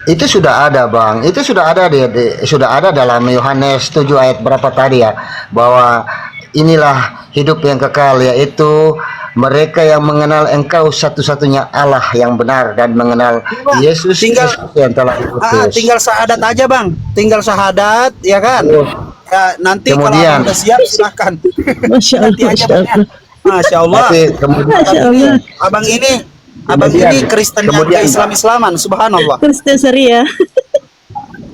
Itu sudah ada, Bang. Itu sudah ada sudah ada dalam Yohanes 7 ayat berapa tadi ya, bahwa inilah hidup yang kekal, yaitu mereka yang mengenal Engkau satu-satunya Allah yang benar dan mengenal Ini, Bang, Yesus tinggal Kristus yang telah diutus. tinggal syahadat aja, Bang. Tinggal syahadat, ya kan? Terus, Ya, nanti kalau abang kemudian udah siap, silahkan. Masya Nanti Allah, aja, Masya Bang, ya. Allah. Masya Allah. nanti kemudian Masya Abang ini, Allah. abang ini, abang kemudian ini Kristen yang kemudian Islam-Islaman, subhanallah. Kristen Syariah.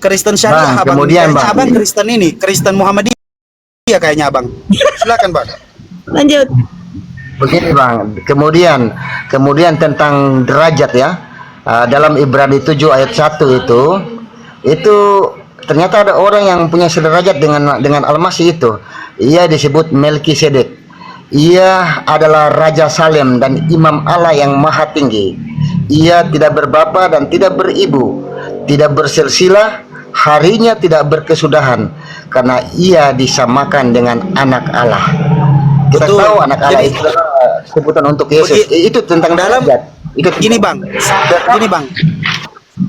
Kristen syariah, Bang, abang. kemudian Kayaknya Bang, abang Kristen ini, Kristen Muhammadiyah kayaknya abang. Silakan, Bang. Lanjut. begini Bang, kemudian tentang derajat ya. Dalam Ibrani 7 ayat 1 itu ternyata ada orang yang punya sederajat dengan Al-Masih itu. Ia disebut Melkisedek. Ia adalah Raja Salem dan Imam Allah yang Maha Tinggi. Ia tidak berbapa dan tidak beribu, tidak bersilsilah, harinya tidak berkesudahan, karena ia disamakan dengan anak Allah. Kita Betul. tahu anak Allah Jadi, itu adalah sebutan untuk Yesus. Itu tentang dalam derajat. Itu gini, Bang. Gini, Bang.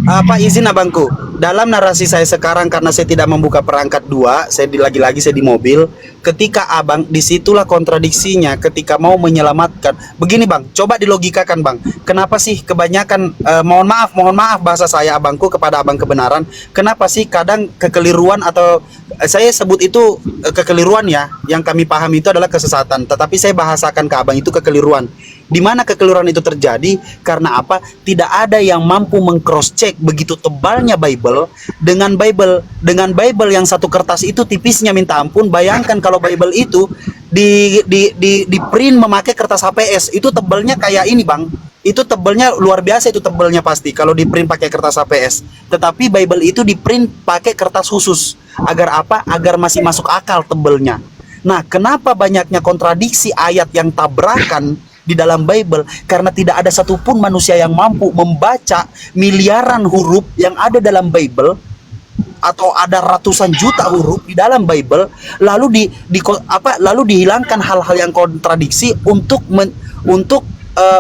Apa izin abangku? Dalam narasi saya sekarang, karena saya tidak membuka perangkat dua, lagi-lagi saya di mobil. Ketika abang, disitulah kontradiksinya. Ketika mau menyelamatkan, begini Bang, coba dilogikakan Bang. Kenapa sih kebanyakan, mohon maaf bahasa saya abangku kepada abang kebenaran. Kenapa sih kadang kekeliruan atau saya sebut itu kekeliruan ya, yang kami pahami itu adalah kesesatan. Tetapi saya bahasakan ke abang itu kekeliruan. Di mana kekeliruan itu terjadi? Karena apa? Tidak ada yang mampu meng-cross check begitu tebalnya Bible dengan Bible yang satu kertas itu tipisnya minta ampun. Bayangkan kalau Bible itu di print memakai kertas HPS, itu tebalnya kayak ini Bang. Itu tebalnya luar biasa, itu tebalnya pasti kalau di print pakai kertas HPS. Tetapi Bible itu di print pakai kertas khusus. Agar apa? Agar masih masuk akal tebalnya. Nah, kenapa banyaknya kontradiksi ayat yang tabrakan di dalam Bible? Karena tidak ada satupun manusia yang mampu membaca miliaran huruf yang ada dalam Bible, atau ada ratusan juta huruf di dalam Bible, lalu lalu dihilangkan hal-hal yang kontradiksi untuk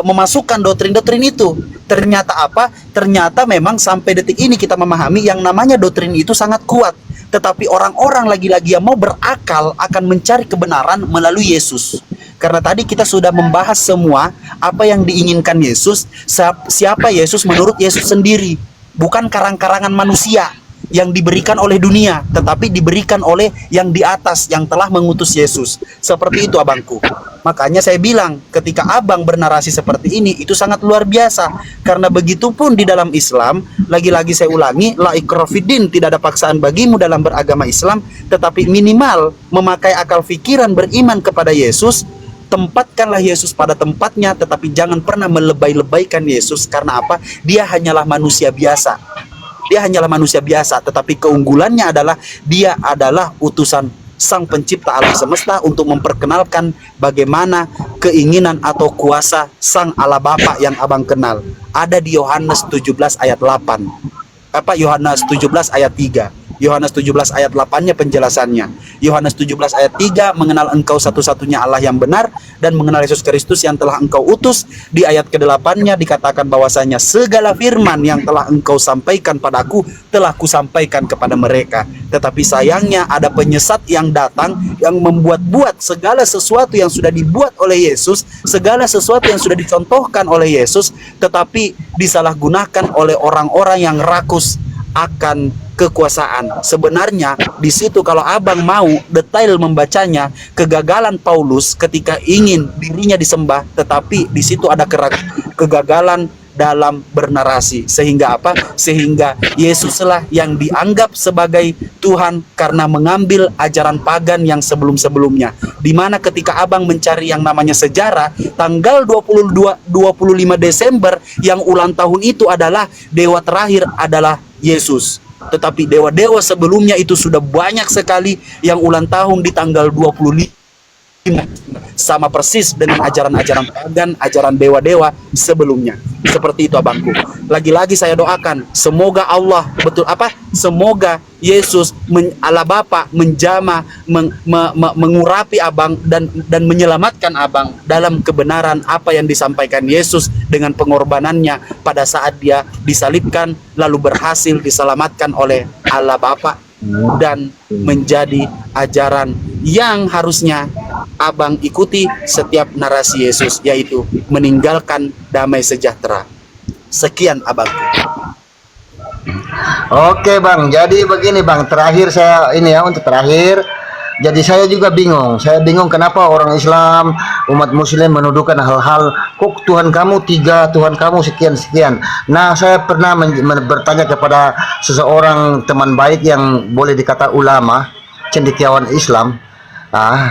memasukkan doktrin-doktrin itu. Ternyata apa? Ternyata memang sampai detik ini kita memahami yang namanya doktrin itu sangat kuat. Tetapi orang-orang lagi-lagi yang mau berakal akan mencari kebenaran melalui Yesus. Karena tadi kita sudah membahas semua apa yang diinginkan Yesus, siapa Yesus menurut Yesus sendiri. Bukan karang-karangan manusia yang diberikan oleh dunia, tetapi diberikan oleh yang di atas yang telah mengutus Yesus. Seperti itu abangku. Makanya saya bilang ketika abang bernarasi seperti ini itu sangat luar biasa. Karena begitupun di dalam Islam, lagi-lagi saya ulangi, la ikraha fiddin, tidak ada paksaan bagimu dalam beragama Islam, tetapi minimal memakai akal pikiran beriman kepada Yesus. Tempatkanlah Yesus pada tempatnya, tetapi jangan pernah melebay-lebaykan Yesus. Karena apa? Dia hanyalah manusia biasa. Dia hanyalah manusia biasa, tetapi keunggulannya adalah dia adalah utusan Sang Pencipta alam semesta untuk memperkenalkan bagaimana keinginan atau kuasa Sang Allah Bapa yang abang kenal. Ada di Yohanes 17 ayat 8. Yohanes 17 ayat 3. Yohanes 17 ayat 8-nya penjelasannya. Yohanes 17 ayat 3, mengenal engkau satu-satunya Allah yang benar dan mengenal Yesus Kristus yang telah engkau utus. Di ayat ke-8-nya dikatakan bahwasanya segala firman yang telah engkau sampaikan padaku telah kusampaikan kepada mereka. Tetapi sayangnya ada penyesat yang datang yang membuat-buat segala sesuatu yang sudah dibuat oleh Yesus, segala sesuatu yang sudah dicontohkan oleh Yesus, tetapi disalahgunakan oleh orang-orang yang rakus akan kekuasaan. Sebenarnya di situ kalau abang mau detail membacanya, kegagalan Paulus ketika ingin dirinya disembah, tetapi di situ ada kegagalan dalam bernarasi. Sehingga apa? Sehingga Yesuslah yang dianggap sebagai Tuhan karena mengambil ajaran pagan yang sebelum-sebelumnya. Dimana ketika abang mencari yang namanya sejarah, tanggal 25 Desember yang ulang tahun itu adalah dewa terakhir adalah Yesus. Tetapi dewa-dewa sebelumnya itu sudah banyak sekali yang ulang tahun di tanggal 25 sama persis dengan ajaran-ajaran pagan, ajaran dewa-dewa sebelumnya. Seperti itu abangku. Lagi-lagi saya doakan semoga Allah semoga Yesus Allah Bapa menjamah mengurapi abang dan menyelamatkan abang dalam kebenaran apa yang disampaikan Yesus dengan pengorbanannya pada saat dia disalibkan lalu berhasil diselamatkan oleh Allah Bapa dan menjadi ajaran yang harusnya abang ikuti setiap narasi Yesus, yaitu meninggalkan damai sejahtera. Sekian abang. Oke bang, jadi begini bang, terakhir saya ini ya, untuk terakhir. Jadi saya juga bingung. Saya bingung kenapa orang Islam, umat Muslim menuduhkan hal-hal, kok Tuhan kamu tiga, Tuhan kamu sekian-sekian. Nah, saya pernah bertanya kepada seseorang teman baik yang boleh dikata ulama, cendekiawan Islam.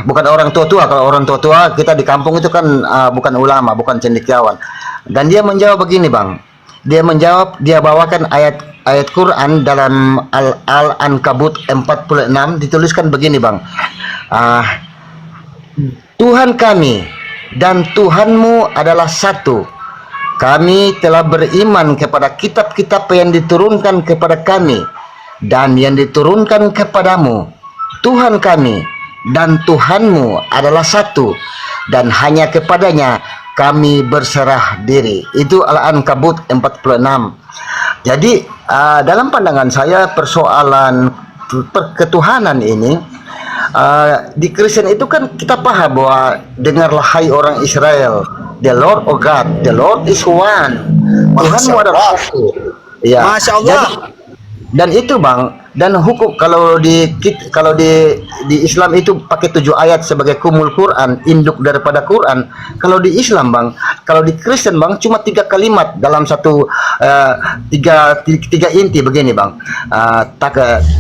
Bukan orang tua-tua. Kalau orang tua-tua kita di kampung itu kan bukan ulama, bukan cendekiawan. Dan dia menjawab begini bang. Dia bawakan ayat Quran dalam Al-Ankabut 46, dituliskan begini bang. Tuhan kami dan Tuhanmu adalah satu. Kami telah beriman kepada kitab-kitab yang diturunkan kepada kami dan yang diturunkan kepadamu. Tuhan kami dan Tuhanmu adalah satu, dan hanya kepadanya kami berserah diri. Itu Al-Ankabut 46. Jadi dalam pandangan saya persoalan ketuhanan ini di Kristen itu kan kita paham bahwa dengarlah hai orang Israel, the Lord of God, the Lord is one. Tuhanmu adalah satu. Ya. Masya Allah. Dan itu bang, dan hukum kalau di Islam itu pakai 7 ayat sebagai kumul Quran, induk daripada Quran. Kalau di Islam bang, kalau di Kristen bang cuma 3 kalimat dalam satu tiga inti begini bang.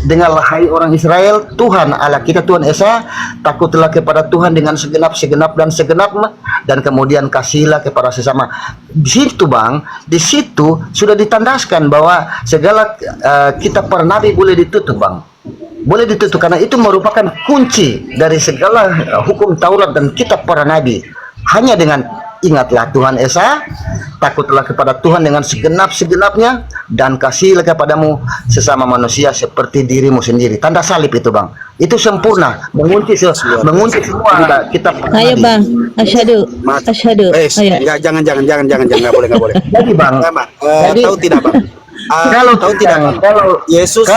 Dengarlah hai orang Israel, Tuhan Allah kita Tuhan Esa, takutlah kepada Tuhan dengan segenap dan segenap, dan kemudian kasihlah kepada sesama. Di situ bang, di situ sudah ditandaskan bahwa segala kitab para nabi boleh ditutup bang, boleh ditutup karena itu merupakan kunci dari segala hukum Taurat dan kitab para nabi. Hanya dengan ingatlah Tuhan Esa, takutlah kepada Tuhan dengan segenap-segenapnya, dan kasihlah kepadamu sesama manusia seperti dirimu sendiri. Tanda salib itu bang, itu sempurna, mengunci semua kitab para Ayo nabi. bang, asyhadu. Ayo. Jangan, nggak boleh. Jadi bang, Tahu tidak bang? Kalau tahu tidak bang? Yesus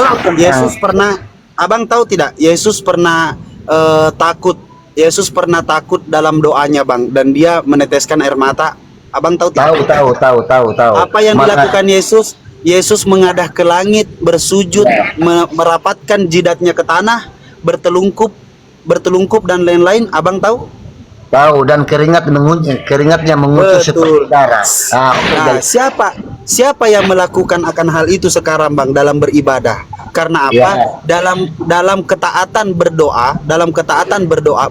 pernah, abang tahu tidak? Yesus pernah takut. Yesus pernah takut dalam doanya bang, dan dia meneteskan air mata. Abang tahu tidak? Tahu. Apa yang dilakukan Yesus? Yesus mengadah ke langit, bersujud, merapatkan jidatnya ke tanah, bertelungkup dan lain-lain. Abang tahu? Tahu, dan keringatnya mengucur seperti darah. Nah, siapa yang melakukan akan hal itu sekarang bang dalam beribadah? Karena apa? Ya. Dalam ketaatan berdoa,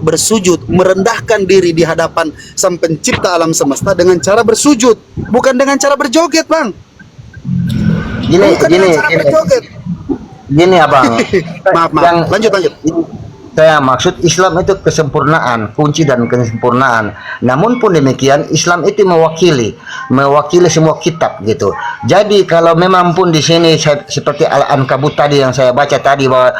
bersujud, merendahkan diri di hadapan Sang Pencipta alam semesta dengan cara bersujud, bukan dengan cara berjoget bang. Gini abang. Maaf. Lanjut. Saya maksud Islam itu kesempurnaan, kunci dan kesempurnaan. Namun pun demikian Islam itu mewakili semua kitab gitu. Jadi kalau memang pun di sini seperti Al-Ankabut tadi yang saya baca tadi, bahwa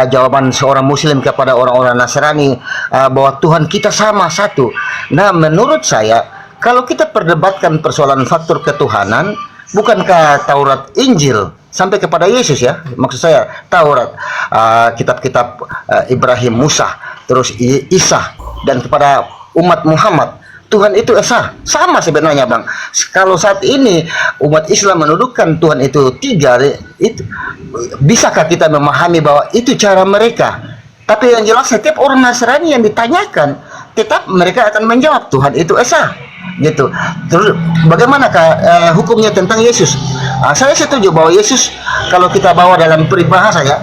jawaban seorang Muslim kepada orang-orang Nasrani bahwa Tuhan kita sama satu. Nah, menurut saya kalau kita perdebatkan persoalan faktor ketuhanan, bukankah Taurat Injil sampai kepada Yesus ya, maksud saya Taurat, kitab-kitab Ibrahim, Musa, terus Isa, dan kepada umat Muhammad, Tuhan itu esa, sama sebenarnya bang. Kalau saat ini umat Islam menuduhkan Tuhan itu tiga, itu bisakah kita memahami bahwa itu cara mereka? Tapi yang jelas setiap orang Nasrani yang ditanyakan, tetap mereka akan menjawab Tuhan itu esa gitu. Terus bagaimanakah hukumnya tentang Yesus? Saya setuju bahwa Yesus, kalau kita bawa dalam peribahasa ya,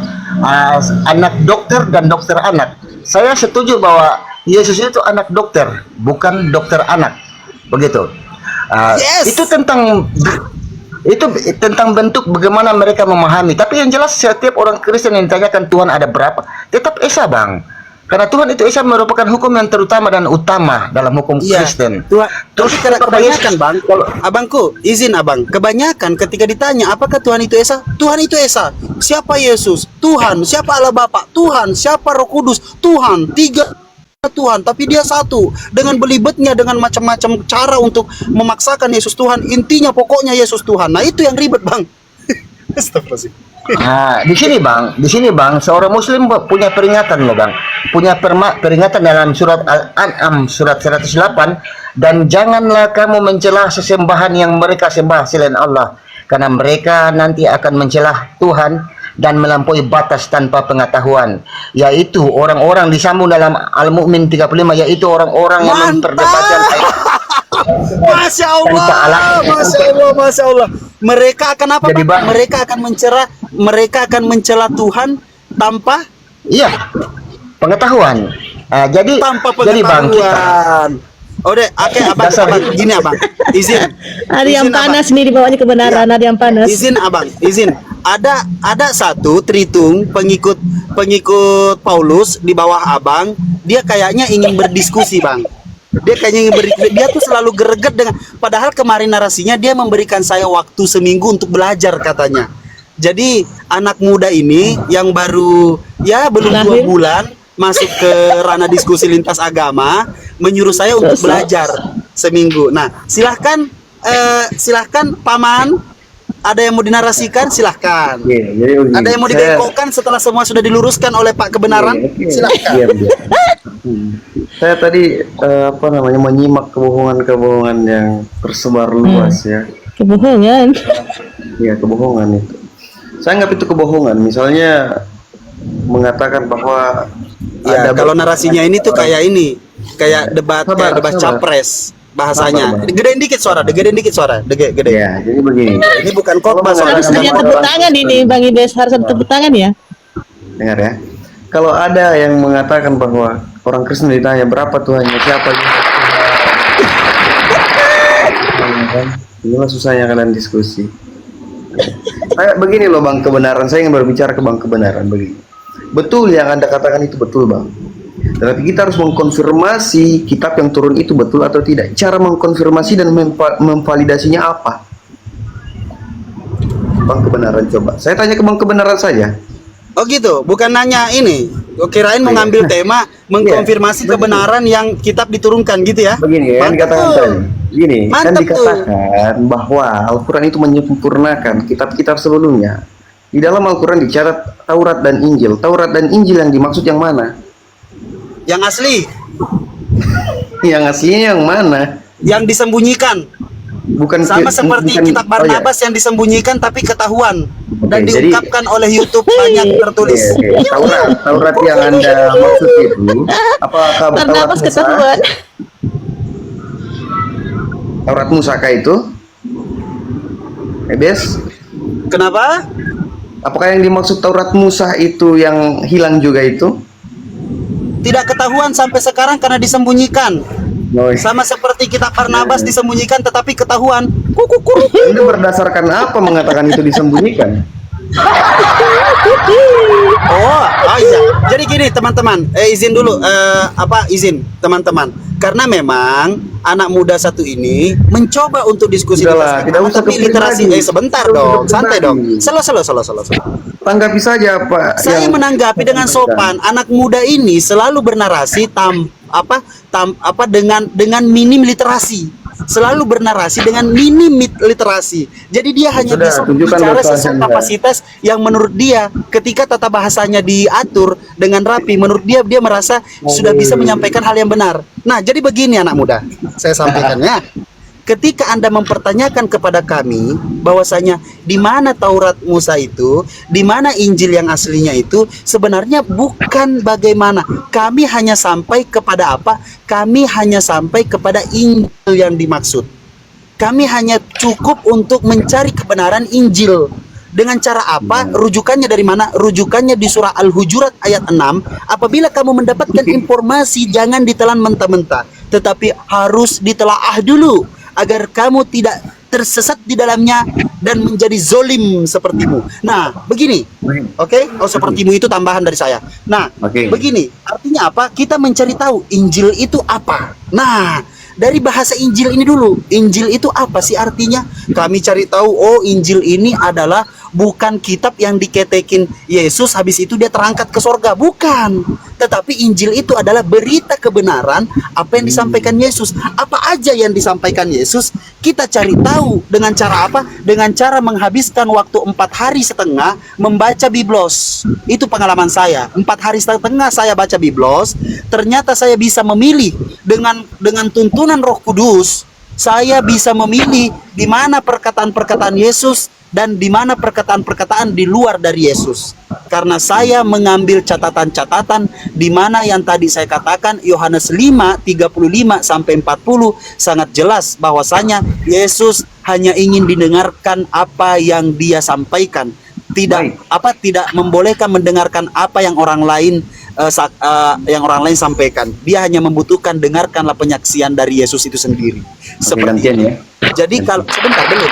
anak dokter dan dokter anak, saya setuju bahwa Yesus itu anak dokter, bukan dokter anak, begitu. Itu tentang bentuk bagaimana mereka memahami. Tapi yang jelas setiap orang Kristen yang ditanyakan Tuhan ada berapa, tetap esa bang. Karena Tuhan itu Esa merupakan hukum yang terutama dan utama dalam hukum Kristen. Terus kebanyakan bang, abangku izin abang, kebanyakan ketika ditanya apakah Tuhan itu Esa, Tuhan itu Esa. Siapa Yesus? Tuhan. Siapa Allah Bapa? Tuhan. Siapa Roh Kudus? Tuhan. 3 Tuhan, tapi dia satu. Dengan belibetnya, dengan macam-macam cara untuk memaksakan Yesus Tuhan. Intinya pokoknya Yesus Tuhan. Nah itu yang ribet bang. Astagfirullahaladzim. Nah, di sini bang, seorang Muslim punya peringatan loh bang, punya peringatan dalam surat Al-An'am surat 108, dan janganlah kamu mencela sesembahan yang mereka sembah selain Allah, karena mereka nanti akan mencelah Tuhan dan melampaui batas tanpa pengetahuan, yaitu orang-orang disambung dalam Al-Mu'min 35, yaitu orang-orang yang memperdebatkan Masya Allah, Masya Allah, Masya Allah. Mereka akan apa? Jadi, bang, mereka akan mencela Tuhan tanpa pengetahuan. Jadi tanpa jadi bang, kita abang, gini abang, izin. Ada yang panas nih, dibawanya kebenaran, ada yang panas. Izin abang, izin. Ada satu Tritung pengikut Paulus di bawah abang, dia kayaknya ingin berdiskusi bang. Dia tuh selalu greget dengan, padahal kemarin narasinya dia memberikan saya waktu seminggu untuk belajar katanya. Jadi anak muda ini yang baru belum 2 bulan masuk ke ranah diskusi lintas agama menyuruh saya untuk belajar seminggu. Nah silahkan paman, ada yang mau dinarasikan silahkan. Ada yang mau dibengkokkan setelah semua sudah diluruskan oleh Pak Kebenaran, silahkan. Saya tadi menyimak kebohongan-kebohongan yang tersebar luas ya. Kebohongan. Iya, kebohongan itu. Saya anggap itu kebohongan. Misalnya mengatakan bahwa kalau narasinya ini tuh kayak debat capres bahasanya. Gedein dikit suara. Gede. Ya, jadi begini. Ini bukan khotbah suara. Harus ada tepuk tangan ini Bang Ides, harus ada tepuk tangan ya. Dengar ya. Kalau ada yang mengatakan bahwa orang Kristen ditanya berapa Tuhannya, siapa inilah susahnya kalian diskusi. Kayak begini loh bang, kebenaran. Saya ingin berbicara ke bang kebenaran begini. Betul yang Anda katakan itu betul bang. Tetapi kita harus mengkonfirmasi kitab yang turun itu betul atau tidak. Cara mengkonfirmasi dan memvalidasinya apa? Bang kebenaran coba. Saya tanya ke bang kebenaran saja. Oh gitu, bukan nanya ini. Kirain mau ngambil tema mengkonfirmasi kebenaran yang kitab diturunkan gitu ya. Begini kan dikatakan tadi. Begini kan Mantap dikatakan bahwa Al-Quran itu menyempurnakan kitab-kitab sebelumnya. Di dalam Al-Quran dicatat Taurat dan Injil. Taurat dan Injil yang dimaksud yang mana? Yang asli. Yang aslinya yang mana? Yang disembunyikan. Bukan seperti kitab Barnabas yang disembunyikan tapi ketahuan dan diungkapkan oleh YouTube banyak tertulis. Taurat yang Anda maksud itu apakah Barnabas ketahuan? Taurat Musa kah itu? Bes? Kenapa? Apakah yang dimaksud Taurat Musa itu yang hilang juga itu? Tidak ketahuan sampai sekarang karena disembunyikan. Sama seperti kitab Barnabas disembunyikan tetapi ketahuan. Anda berdasarkan apa mengatakan itu disembunyikan? Oh iya. Jadi gini teman-teman, izin dulu izin teman-teman. Karena memang anak muda satu ini mencoba untuk diskusi tidak usah tapi literasi sebentar dong, santai dong. Selo. Tanggapi saja Pak. Saya menanggapi dengan sopan. Anak muda ini selalu bernarasi dengan minim literasi. Selalu bernarasi dengan minim literasi. Jadi dia hanya bisa bicara sesuai kapasitas yang menurut dia ketika tata bahasanya diatur dengan rapi, menurut dia merasa sudah bisa menyampaikan hal yang benar. Nah, jadi begini anak muda, saya sampaikan ya. Ketika Anda mempertanyakan kepada kami bahwasanya di mana Taurat Musa itu, di mana Injil yang aslinya itu, sebenarnya bukan bagaimana. Kami hanya sampai kepada apa? Kami hanya sampai kepada Injil yang dimaksud. Kami hanya cukup untuk mencari kebenaran Injil. Dengan cara apa? Rujukannya dari mana? Rujukannya di surah Al-Hujurat ayat 6. Apabila kamu mendapatkan informasi, jangan ditelan mentah-mentah, tetapi harus ditelaah dulu, agar kamu tidak tersesat di dalamnya dan menjadi zolim sepertimu. Nah, begini, oke? Oh, sepertimu itu tambahan dari saya. Nah, Oke. begini, artinya apa? Kita mencari tahu Injil itu apa. Nah, dari bahasa Injil ini dulu. Injil itu apa sih artinya? Kami cari tahu, oh Injil ini adalah bukan kitab yang diketekin Yesus habis itu dia terangkat ke sorga. Bukan. Tetapi Injil itu adalah berita kebenaran apa yang disampaikan Yesus. Apa aja yang disampaikan Yesus, kita cari tahu dengan cara apa? Dengan cara menghabiskan waktu 4 hari setengah membaca Biblos. Itu pengalaman saya. 4 hari setengah saya baca Biblos, ternyata saya bisa memilih dengan tuntunan Roh Kudus. Saya bisa memilih di mana perkataan-perkataan Yesus dan di mana perkataan-perkataan di luar dari Yesus. Karena saya mengambil catatan-catatan di mana yang tadi saya katakan Yohanes 5:35 sampai 40 sangat jelas bahwasanya Yesus hanya ingin didengarkan apa yang dia sampaikan. Tidak membolehkan mendengarkan apa yang orang lain sampaikan. Dia hanya membutuhkan dengarkanlah penyaksian dari Yesus itu sendiri. Seperti gantian ya. Jadi kalau sebentar dulu.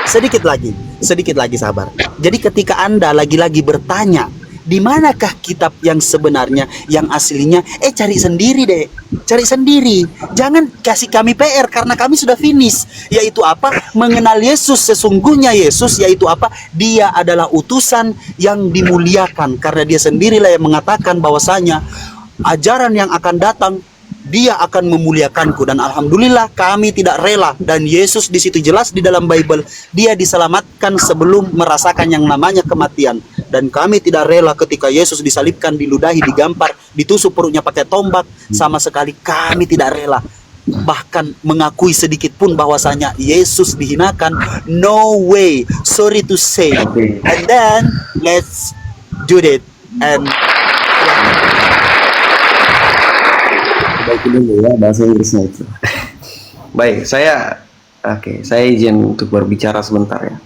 Sedikit lagi sabar. Jadi ketika Anda lagi-lagi bertanya, di manakah kitab yang sebenarnya, yang aslinya? Cari sendiri deh. Cari sendiri. Jangan kasih kami PR karena kami sudah finish. Yaitu apa? Mengenal Yesus. Sesungguhnya Yesus yaitu apa? Dia adalah utusan yang dimuliakan karena dia sendirilah yang mengatakan bahwasanya ajaran yang akan datang dia akan memuliakanku, dan alhamdulillah kami tidak rela. Dan Yesus di situ jelas di dalam Bible dia diselamatkan sebelum merasakan yang namanya kematian. Dan kami tidak rela ketika Yesus disalibkan, diludahi, digampar, ditusuk perutnya pakai tombak. Sama sekali kami tidak rela bahkan mengakui sedikit pun bahwasanya Yesus dihinakan. No way, sorry to say. And then let's do it. And Baik dulu ya bahasa Inggrisnya itu. Baik, saya izin untuk berbicara sebentar ya.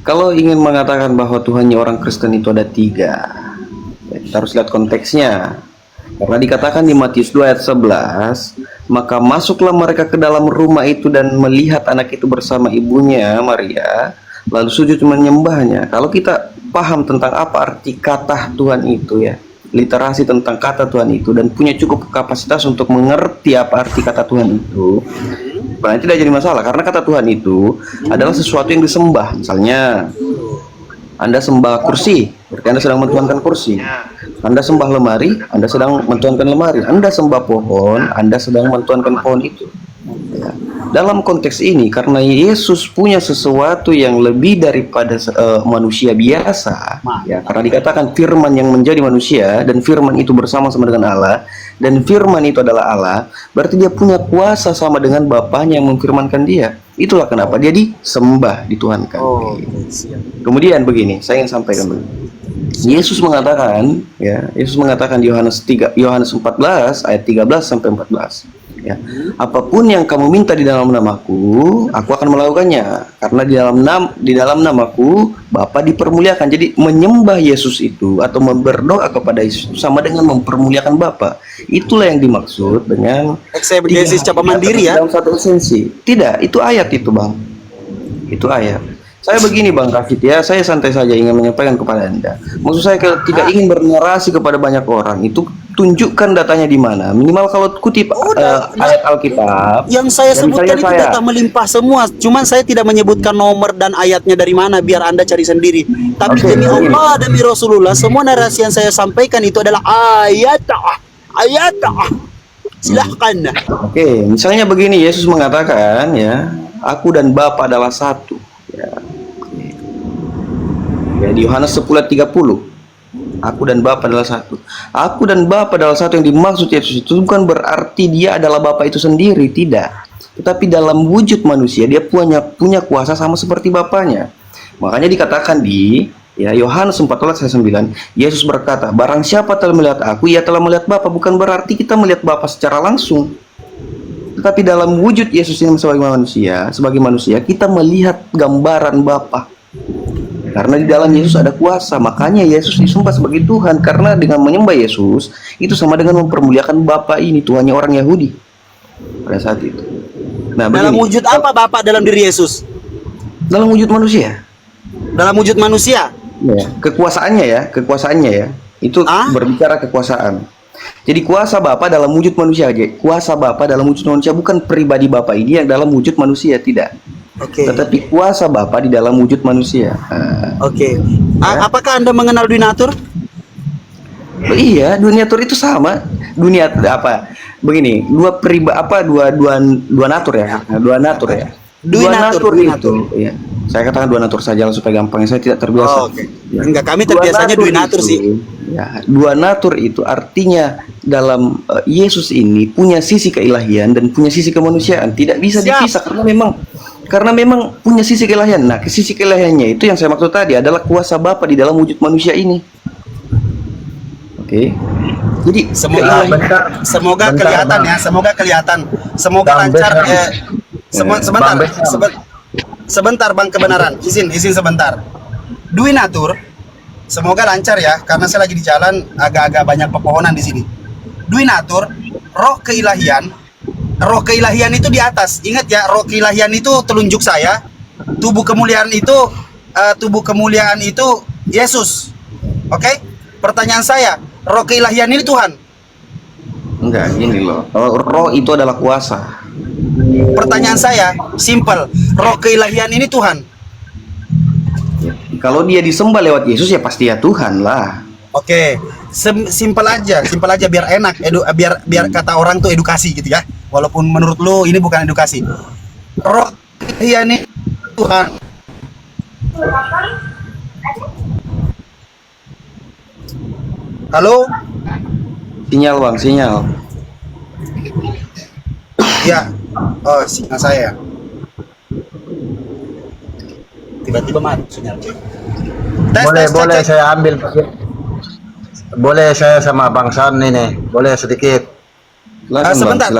Kalau ingin mengatakan bahwa Tuhannya orang Kristen itu ada 3, ya, kita harus lihat konteksnya. Karena dikatakan di Matius 2 ayat 11, maka masuklah mereka ke dalam rumah itu dan melihat anak itu bersama ibunya Maria, lalu sujud menyembahnya. Kalau kita paham tentang apa arti kata Tuhan itu ya, literasi tentang kata Tuhan itu, dan punya cukup kapasitas untuk mengerti apa arti kata Tuhan itu, nah, tidak jadi masalah. Karena kata Tuhan itu adalah sesuatu yang disembah. Misalnya Anda sembah kursi, berarti Anda sedang mentuhankan kursi. Anda sembah lemari, Anda sedang mentuhankan lemari. Anda sembah pohon, Anda sedang mentuhankan pohon itu. Ya. Dalam konteks ini, karena Yesus punya sesuatu yang lebih daripada manusia biasa, ya, karena dikatakan firman yang menjadi manusia, dan firman itu bersama-sama dengan Allah, dan firman itu adalah Allah, berarti dia punya kuasa sama dengan Bapaknya yang memfirmankan dia. Itulah kenapa dia disembah, dituhankan. Kemudian begini, saya ingin sampaikan begini. Yesus mengatakan di Yohanes 14 ayat 13 sampai 14. Ya, apapun yang kamu minta di dalam namaku, aku akan melakukannya. Karena di dalam namaku Bapa dipermuliakan. Jadi menyembah Yesus itu atau berdoa kepada Yesus itu sama dengan mempermuliakan Bapa. Itulah yang dimaksud dengan eksegesis cara mandiri ya. Dalam satu esensi. Tidak, itu ayat itu, Bang. Itu ayat. Saya begini Bang Kafit ya, saya santai saja ingin menyampaikan kepada Anda. Maksud saya tidak ingin bernarasi kepada banyak orang. Itu tunjukkan datanya di mana. Minimal kalau kutip ayat Alkitab. Yang saya sebutkan itu data melimpah semua. Cuman saya tidak menyebutkan nomor dan ayatnya dari mana, biar Anda cari sendiri. Tapi demi Allah, demi Rasulullah, semua narasi yang saya sampaikan itu adalah ayat. Silahkan. Oke, misalnya begini, Yesus mengatakan ya, aku dan Bapa adalah satu. Ya, di Yohanes 10:30, aku dan Bapa adalah satu. Aku dan Bapa adalah satu yang dimaksud Yesus itu bukan berarti dia adalah Bapa itu sendiri, tidak. Tetapi dalam wujud manusia dia punya kuasa sama seperti Bapaknya. Makanya dikatakan di Yohanes 14:9, Yesus berkata, barang siapa telah melihat aku, ia telah melihat Bapa. Bukan berarti kita melihat Bapa secara langsung. Tetapi dalam wujud Yesus ini sebagai manusia, kita melihat gambaran Bapa. Karena di dalam Yesus ada kuasa, makanya Yesus disembah sebagai Tuhan. Karena dengan menyembah Yesus, itu sama dengan mempermuliakan Bapa ini, Tuhannya orang Yahudi pada saat itu. Nah, Dalam begini. wujud apa Bapak dalam diri Yesus? Dalam wujud manusia. Dalam wujud manusia. Ya, kekuasaannya ya. Itu berbicara kekuasaan. Jadi kuasa Bapa dalam wujud manusia aja. Kuasa Bapa dalam wujud manusia bukan pribadi Bapa ini yang dalam wujud manusia, tidak. Oke. Tetapi kuasa Bapa di dalam wujud manusia. Oke. Apakah Anda mengenal Dunatur? Iya, Dunatur itu sama. Dunia apa? Begini, dua natur ya. Dua natur ya. Dunatur itu, ya. Saya katakan dua natur saja supaya gampang. Saya tidak terbiasa. Oh, oke. Enggak, kami terbiasanya Dunatur sih. Ya, dua natur itu artinya dalam Yesus ini punya sisi keilahian dan punya sisi kemanusiaan. Tidak bisa dipisah karena memang punya sisi keilahian. Nah, sisi keilahiannya itu yang saya maksud tadi adalah kuasa Bapa di dalam wujud manusia ini. Oke. Jadi Semoga kelihatan ya, semoga kelihatan. Semoga lancar sebentar Bang Kebenaran. Izin sebentar. Dunatur. Semoga lancar ya, karena saya lagi di jalan agak-agak banyak pepohonan di sini. Dunatur, roh keilahian itu di atas. Ingat ya, roh keilahian itu telunjuk saya. Tubuh kemuliaan itu Yesus. Oke? Pertanyaan saya, roh keilahian ini Tuhan? Enggak, gini loh. Roh itu adalah kuasa. Pertanyaan saya, simple. Roh keilahian ini Tuhan? Kalau dia disembah lewat Yesus ya pasti ya Tuhan lah. Oke, simpel aja biar enak, biar kata orang tuh edukasi gitu ya. Walaupun menurut lu ini bukan edukasi. Roh keilahian ini Tuhan. Halo? Sinyal Bang, sinyal. Ya. Oh, sinyal saya. Tiba-tiba mati sinyal. Boleh saya ambil. Boleh saya sama Bang San ini. Boleh sedikit.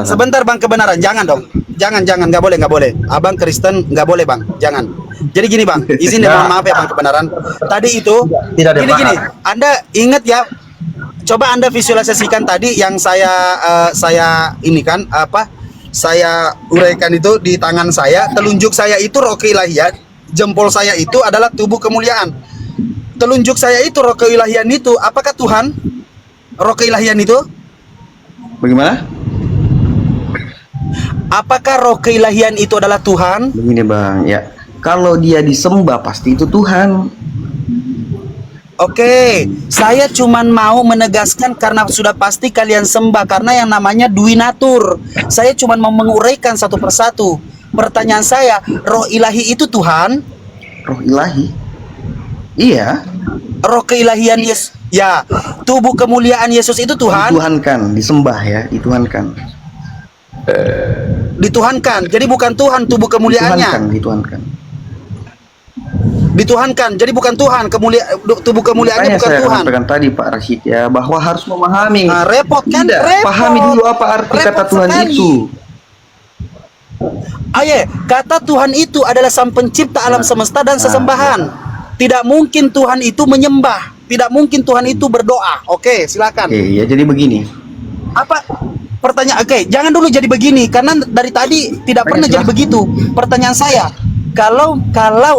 Sebentar Bang Kebenaran, jangan dong. Jangan, nggak boleh. Abang Kristen nggak boleh Bang, jangan. Jadi gini Bang, izin ya, mohon maaf ya Bang Kebenaran. Tadi itu, gini, Anda ingat ya, coba Anda visualisasikan tadi yang saya ini kan, saya uraikan itu di tangan saya, telunjuk saya itu roh keilahian, jempol saya itu adalah tubuh kemuliaan. Telunjuk saya itu roh keilahian itu, apakah Tuhan? Roh keilahian itu? Bagaimana? Apakah roh keilahian itu adalah Tuhan? Begini Bang, ya. Kalau dia disembah pasti itu Tuhan. Oke, saya cuman mau menegaskan karena sudah pasti kalian sembah karena yang namanya Dunatur. Saya cuman mau menguraikan satu persatu. Pertanyaan saya, roh ilahi itu Tuhan? Roh ilahi? Iya. Roh keilahian Yesus, ya. Tubuh kemuliaan Yesus itu Tuhan? Dituhankan, disembah ya, dituhankan. Dituhankan. Jadi bukan Tuhan tubuh kemuliaannya. Dituhankan. Jadi bukan Tuhan, tubuh kemuliaannya bukan saya Tuhan. sampaikan tadi Pak Rashid ya, bahwa harus memahami. Nah, repot kan? Tidak, Repot. pahami dulu apa arti kata Tuhan sekali. itu. Kata Tuhan itu adalah sang pencipta alam semesta dan sesembahan. Tidak mungkin Tuhan itu menyembah. Tidak mungkin Tuhan itu berdoa. Oke, silakan. Ya, jadi begini. Apa pertanyaan? Oke, jangan dulu jadi begini karena dari tadi tidak pernah jadi begitu. Pertanyaan saya, kalau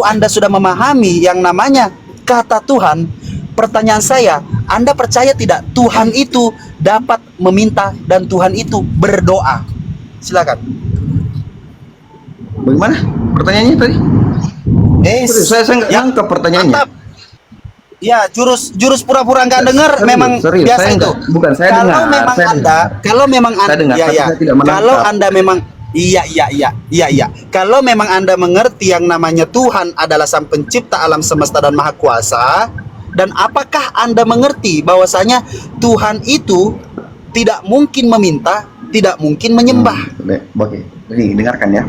Anda sudah memahami yang namanya kata Tuhan, pertanyaan saya, Anda percaya tidak Tuhan itu dapat meminta dan Tuhan itu berdoa? Silakan. Bagaimana? Pertanyaannya tadi? Saya nggak nangkep pertanyaannya. Mantap. Ya, jurus pura-pura nggak dengar memang biasa saya itu. Bukan saya kalau dengar. Memang saya Anda, dengar. kalau memang Anda, saya dengar, ya, tapi ya. saya tidak menangkap. Kalau Anda memang iya. Kalau memang Anda mengerti yang namanya Tuhan adalah sang pencipta alam semesta dan maha kuasa, dan apakah Anda mengerti bahwasanya Tuhan itu tidak mungkin meminta, tidak mungkin menyembah? Oke, ini dengarkan ya.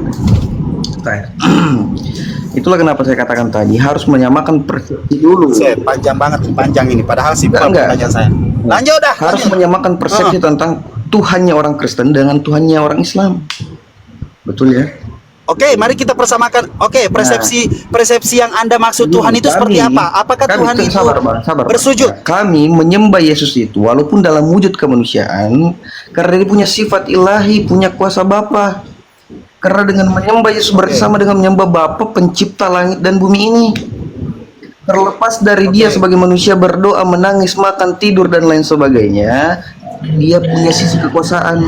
Itulah kenapa saya katakan tadi harus menyamakan persepsi dulu. Panjang ini, padahal simpel pertanyaan saya. Lanjut dah. Harus menyamakan persepsi tentang Tuhannya orang Kristen dengan Tuhannya orang Islam. Betul ya? Oke, mari kita persamakan. Oke, persepsi yang Anda maksud Tuhan itu seperti apa? Apakah Tuhan itu bersujud? Kami menyembah Yesus itu walaupun dalam wujud kemanusiaan karena dia punya sifat ilahi, punya kuasa Bapa. Karena dengan menyembah Yesus bersama dengan menyembah Bapa pencipta langit dan bumi ini. Terlepas dari dia sebagai manusia berdoa, menangis, makan, tidur dan lain sebagainya, dia punya sisi kekuasaan.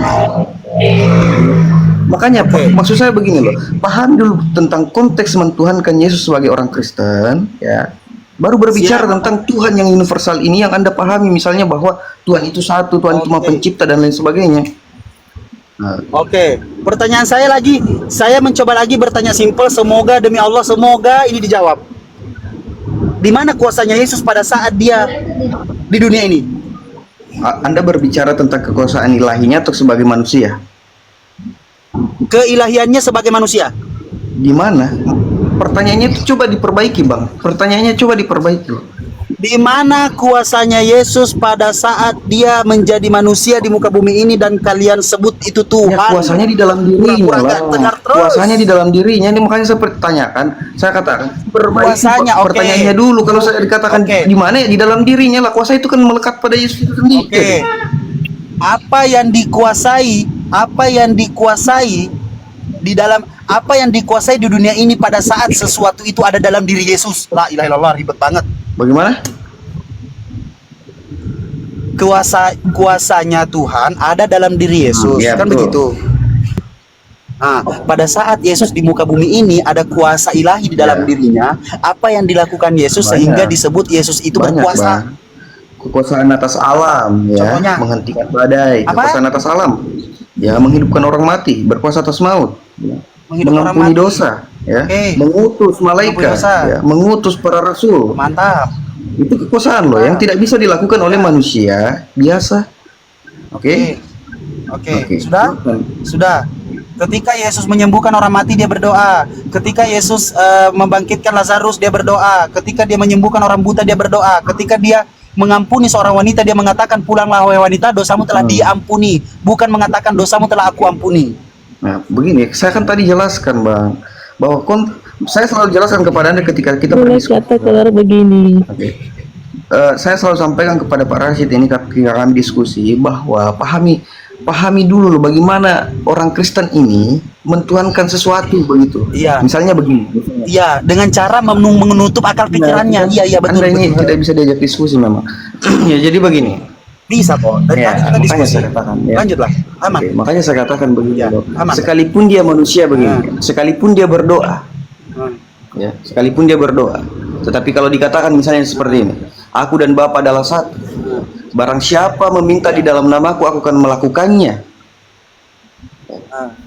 Makanya maksud saya begini loh, paham dulu tentang konteks mentuhankan Yesus sebagai orang Kristen, ya. Baru berbicara tentang Tuhan yang universal ini yang Anda pahami, misalnya bahwa Tuhan itu satu, Tuhan itu Maha Pencipta dan lain sebagainya. Nah, Oke, pertanyaan saya mencoba lagi bertanya simpel, semoga demi Allah, semoga ini dijawab. Di mana kuasanya Yesus pada saat dia di dunia ini? Anda berbicara tentang kekuasaan ilahinya atau sebagai manusia? Keilahiannya sebagai manusia. Di mana? Pertanyaannya itu coba diperbaiki, Bang. Pertanyaannya coba diperbaiki. Di mana kuasanya Yesus pada saat dia menjadi manusia di muka bumi ini dan kalian sebut itu Tuhan? Ya, kuasanya di dalam dirinya Pura-pura lah. nggak dengar terus. Kuasanya di dalam dirinya. Ini makanya saya pertanyakan, saya katakan perbaiki Kuasanya, oke. pertanyaannya dulu. Kalau saya dikatakan di mana, ya di dalam dirinya lah. Kuasa itu kan melekat pada Yesus itu sendiri. Oke. Apa yang dikuasai di dalam apa yang dikuasai di dunia ini pada saat sesuatu itu ada dalam diri Yesus? La ilaha illallah, ribet banget. Bagaimana? Kuasanya Tuhan ada dalam diri Yesus, Ya, kan betul. begitu. Nah, pada saat Yesus di muka bumi ini ada kuasa ilahi di dalam Ya. dirinya. Apa yang dilakukan Yesus Banyak. sehingga disebut Yesus itu Banyak, berkuasa? Bang. Kekuasaan atas alam, ya, Contohnya? menghentikan badai. Apa? Kekuasaan atas alam, ya, menghidupkan orang mati, berkuasa atas maut, ya. Menghidupkan orang Mengampuni mati. dosa, ya, Oke. mengutus malaikat, Mengampuni dosa. ya, mengutus para rasul. Mantap. Itu kekuasaan loh yang tidak bisa dilakukan oleh manusia biasa. Oke? Oke. Sudah. Ketika Yesus menyembuhkan orang mati dia berdoa. Ketika Yesus membangkitkan Lazarus dia berdoa. Ketika dia menyembuhkan orang buta dia berdoa. Ketika dia mengampuni seorang wanita dia mengatakan, pulanglah wahai wanita, dosamu telah diampuni. Bukan mengatakan dosamu telah aku ampuni. Nah, begini, saya kan tadi jelaskan, Bang, bahwa saya selalu jelaskan kepada Anda ketika kita Boleh berdiskusi. kata keluar begini. Oke. Saya selalu sampaikan kepada Pak Rashid ini ketika kami diskusi bahwa pahami dulu loh bagaimana orang Kristen ini mentuhankan sesuatu begitu. Iya. Misalnya begini. Iya, dengan cara menutup akal pikirannya. Iya, betul. Anda ini betul. tidak bisa diajak diskusi memang. Ya, jadi begini. Bisa kok. Dari Ya, tadi kita makanya diskusi. saya katakan, ya. Lanjutlah. Aman. Oke, makanya saya katakan begini Ya, loh. aman. Sekalipun dia manusia begini, sekalipun dia berdoa, ya, sekalipun dia berdoa, tetapi kalau dikatakan misalnya seperti ini, aku dan Bapa adalah satu. Barang siapa meminta di dalam namaku, aku akan melakukannya.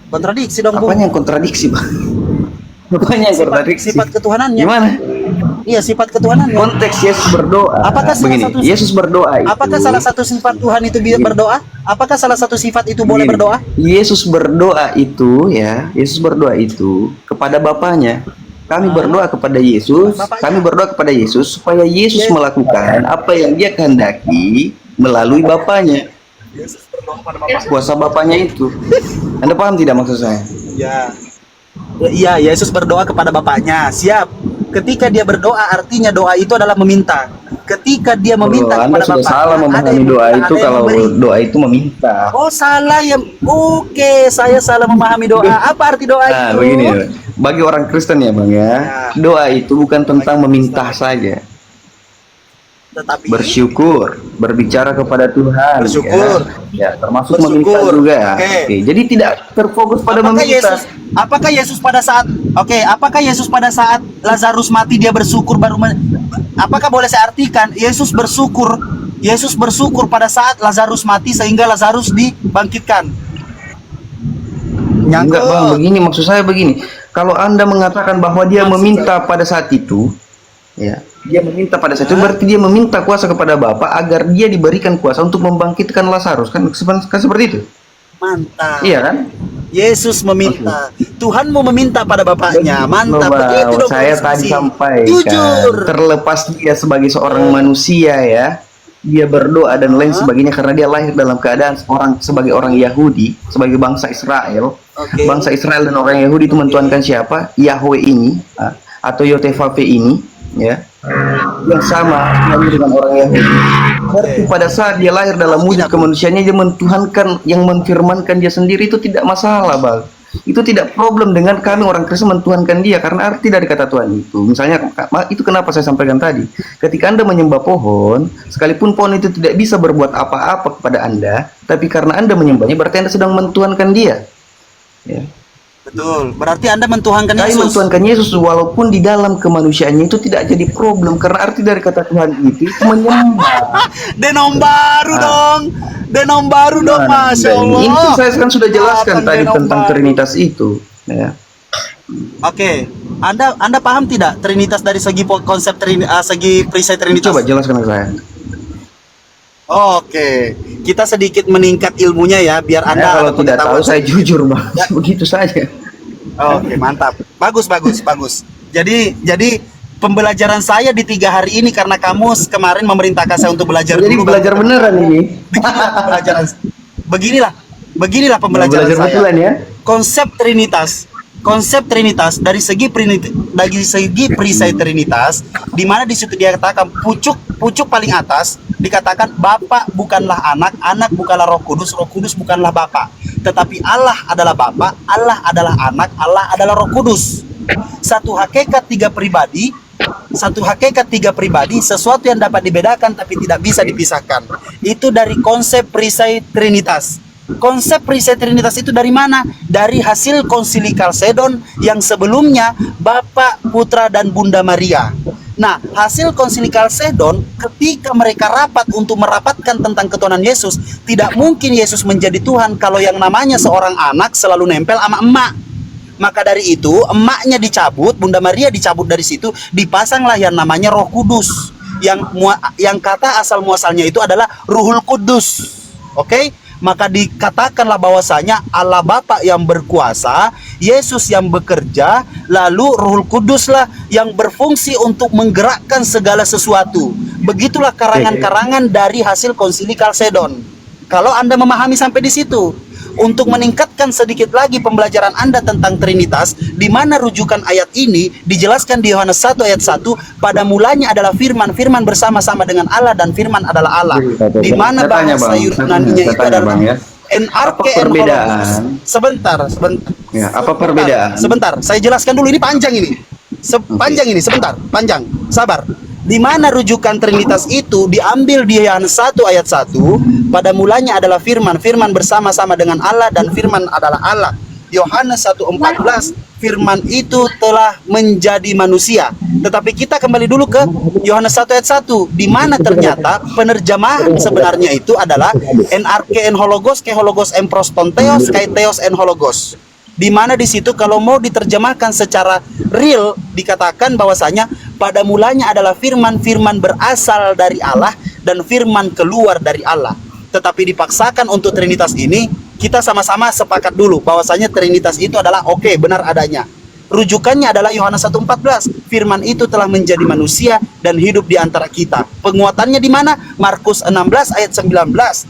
Kontradiksi dong, Bung. Apanya yang kontradiksi, Bang? Apanya yang kontradiksi? Sifat ketuhanannya. Gimana? Iya, sifat ketuhanannya. Konteks Yesus berdoa. Apakah salah begini? satu- Yesus berdoa itu. Apakah salah satu sifat Tuhan itu bisa berdoa? Apakah salah satu sifat itu boleh Begini, berdoa? Yesus berdoa itu, ya, Yesus berdoa itu kepada Bapaknya. Kami berdoa kepada Yesus, Bapaknya. kami berdoa kepada Yesus supaya Yesus melakukan apa yang Dia kehendaki melalui Bapaknya. Kuasa Bapaknya itu. Anda paham tidak maksud saya? Ya. Iya, Yesus berdoa kepada Bapaknya. Siap. Ketika dia berdoa, artinya doa itu adalah meminta. Ketika dia meminta Anda kepada sudah Bapaknya, salah ada memahami yang doa meminta, itu ada yang kalau memberi. doa itu meminta. Oh, salah ya. Oke, saya salah memahami doa. Apa arti doa Nah, itu? begini, bagi orang Kristen ya, Bang, ya, doa itu bukan tentang meminta saja. Tetapi Bersyukur, berbicara kepada Tuhan, Bersyukur. ya, termasuk Bersyukur. meminta juga. Oke. Oke, jadi tidak terfokus pada meminta. Apakah Yesus pada saat Lazarus mati dia bersyukur apakah boleh saya artikan Yesus bersyukur pada saat Lazarus mati sehingga Lazarus dibangkitkan? Enggak, Bang, begini maksud saya begini. Kalau Anda mengatakan bahwa dia meminta pada saat itu, ya, dia meminta pada saat itu berarti dia meminta kuasa kepada Bapa agar dia diberikan kuasa untuk membangkitkan Lazarus, kan seperti itu. Mantap. Iya kan? Yesus meminta. Tuhan mau meminta pada Bapaknya. Mantap. Bang, Begitu dong saya diskusi. tadi sampaikan. Jujur. Terlepas dia sebagai seorang manusia, ya, dia berdoa dan lain sebagainya karena dia lahir dalam keadaan sebagai orang Yahudi, sebagai bangsa Israel. Oke. Bangsa Israel dan orang Yahudi itu mentuhankan siapa? Yahweh ini, atau Yotevave ini, ya, yang sama hanya dengan orang Yahudi. Berarti pada saat dia lahir dalam wujud kemanusiaannya, dia mentuhankan, yang menfirmankan dia sendiri, itu tidak masalah, Bang. itu tidak problem dengan kami orang Kristen mentuhankan dia, karena arti dari kata Tuhan itu. Misalnya, itu kenapa saya sampaikan tadi. Ketika Anda menyembah pohon, sekalipun pohon itu tidak bisa berbuat apa-apa kepada Anda, tapi karena Anda menyembahnya, berarti Anda sedang mentuhankan dia. Ya. Betul. Berarti Anda mentuhankan Kami Yesus. mentuhankan Yesus walaupun di dalam kemanusiaannya itu tidak jadi problem, karena arti dari kata Tuhan itu menyembah. Denom baru dong. Denom baru dong, Masya Allah. Ini tuh saya kan sudah jelaskan Akan tadi denom tentang baru. Trinitas itu. Ya. Oke. Anda paham tidak Trinitas dari segi konsep segi perisai Trinitas? Coba jelaskan ke saya. Oke, kita sedikit meningkat ilmunya ya, biar Anda Kalau ada tidak tahu pengetahuan. saya jujur bang, Ya. begitu saja. Oke, mantap. Bagus. Jadi pembelajaran saya di 3 hari ini karena kamu kemarin memerintahkan saya untuk belajar Jadi dulu. belajar beneran ini. Beginilah pembelajaran Belajar saya. betulan ya. Konsep Trinitas dari segi perisai Trinitas, di mana di situ dia katakan pucuk paling atas dikatakan Bapa bukanlah anak, anak bukanlah Roh Kudus bukanlah Bapa, tetapi Allah adalah Bapa, Allah adalah anak, Allah adalah Roh Kudus. Satu hakikat tiga pribadi, sesuatu yang dapat dibedakan tapi tidak bisa dipisahkan. Itu dari konsep perisai Trinitas. Konsep perisai Trinitas itu dari mana? Dari hasil konsili Kalsedon yang sebelumnya Bapa, Putra, dan Bunda Maria. Nah, hasil konsili Kalsedon ketika mereka rapat untuk merapatkan tentang ketuhanan Yesus, tidak mungkin Yesus menjadi Tuhan kalau yang namanya seorang anak selalu nempel sama emak. Maka dari itu, emaknya dicabut, Bunda Maria dicabut dari situ, dipasanglah yang namanya Roh Kudus. Yang kata asal muasalnya itu adalah Ruhul Kudus. Oke? Maka dikatakanlah bahwasanya Allah Bapa yang berkuasa, Yesus yang bekerja, lalu Ruhul Kuduslah yang berfungsi untuk menggerakkan segala sesuatu. Begitulah karangan-karangan dari hasil konsili Kalsedon. Kalau Anda memahami sampai di situ, untuk meningkatkan sedikit lagi pembelajaran Anda tentang Trinitas, di mana rujukan ayat ini dijelaskan di Yohanes 1 ayat 1, pada mulanya adalah firman, firman bersama-sama dengan Allah dan firman adalah Allah. Di mana bahasa Yunaninya itu adalah NRK perbedaan? Sebentar. Ya, apa perbedaan? Sebentar, saya jelaskan dulu, ini panjang ini. Panjang. Sabar. Di mana rujukan Trinitas itu diambil di Yohanes 1 ayat 1, pada mulanya adalah firman, firman bersama-sama dengan Allah dan firman adalah Allah. Yohanes 1:14, firman itu telah menjadi manusia. Tetapi kita kembali dulu ke Yohanes 1 ayat 1, di mana ternyata penerjemahan sebenarnya itu adalah NRK en hologos ke hologos en prostonteos kai theos en hologos. Di mana di situ kalau mau diterjemahkan secara real dikatakan bahwasanya pada mulanya adalah firman, firman berasal dari Allah dan firman keluar dari Allah. Tetapi dipaksakan untuk Trinitas ini, kita sama-sama sepakat dulu bahwasanya Trinitas itu adalah benar adanya. Rujukannya adalah Yohanes 1:14, firman itu telah menjadi manusia dan hidup di antara kita. Penguatannya di mana? Markus 16 ayat 19.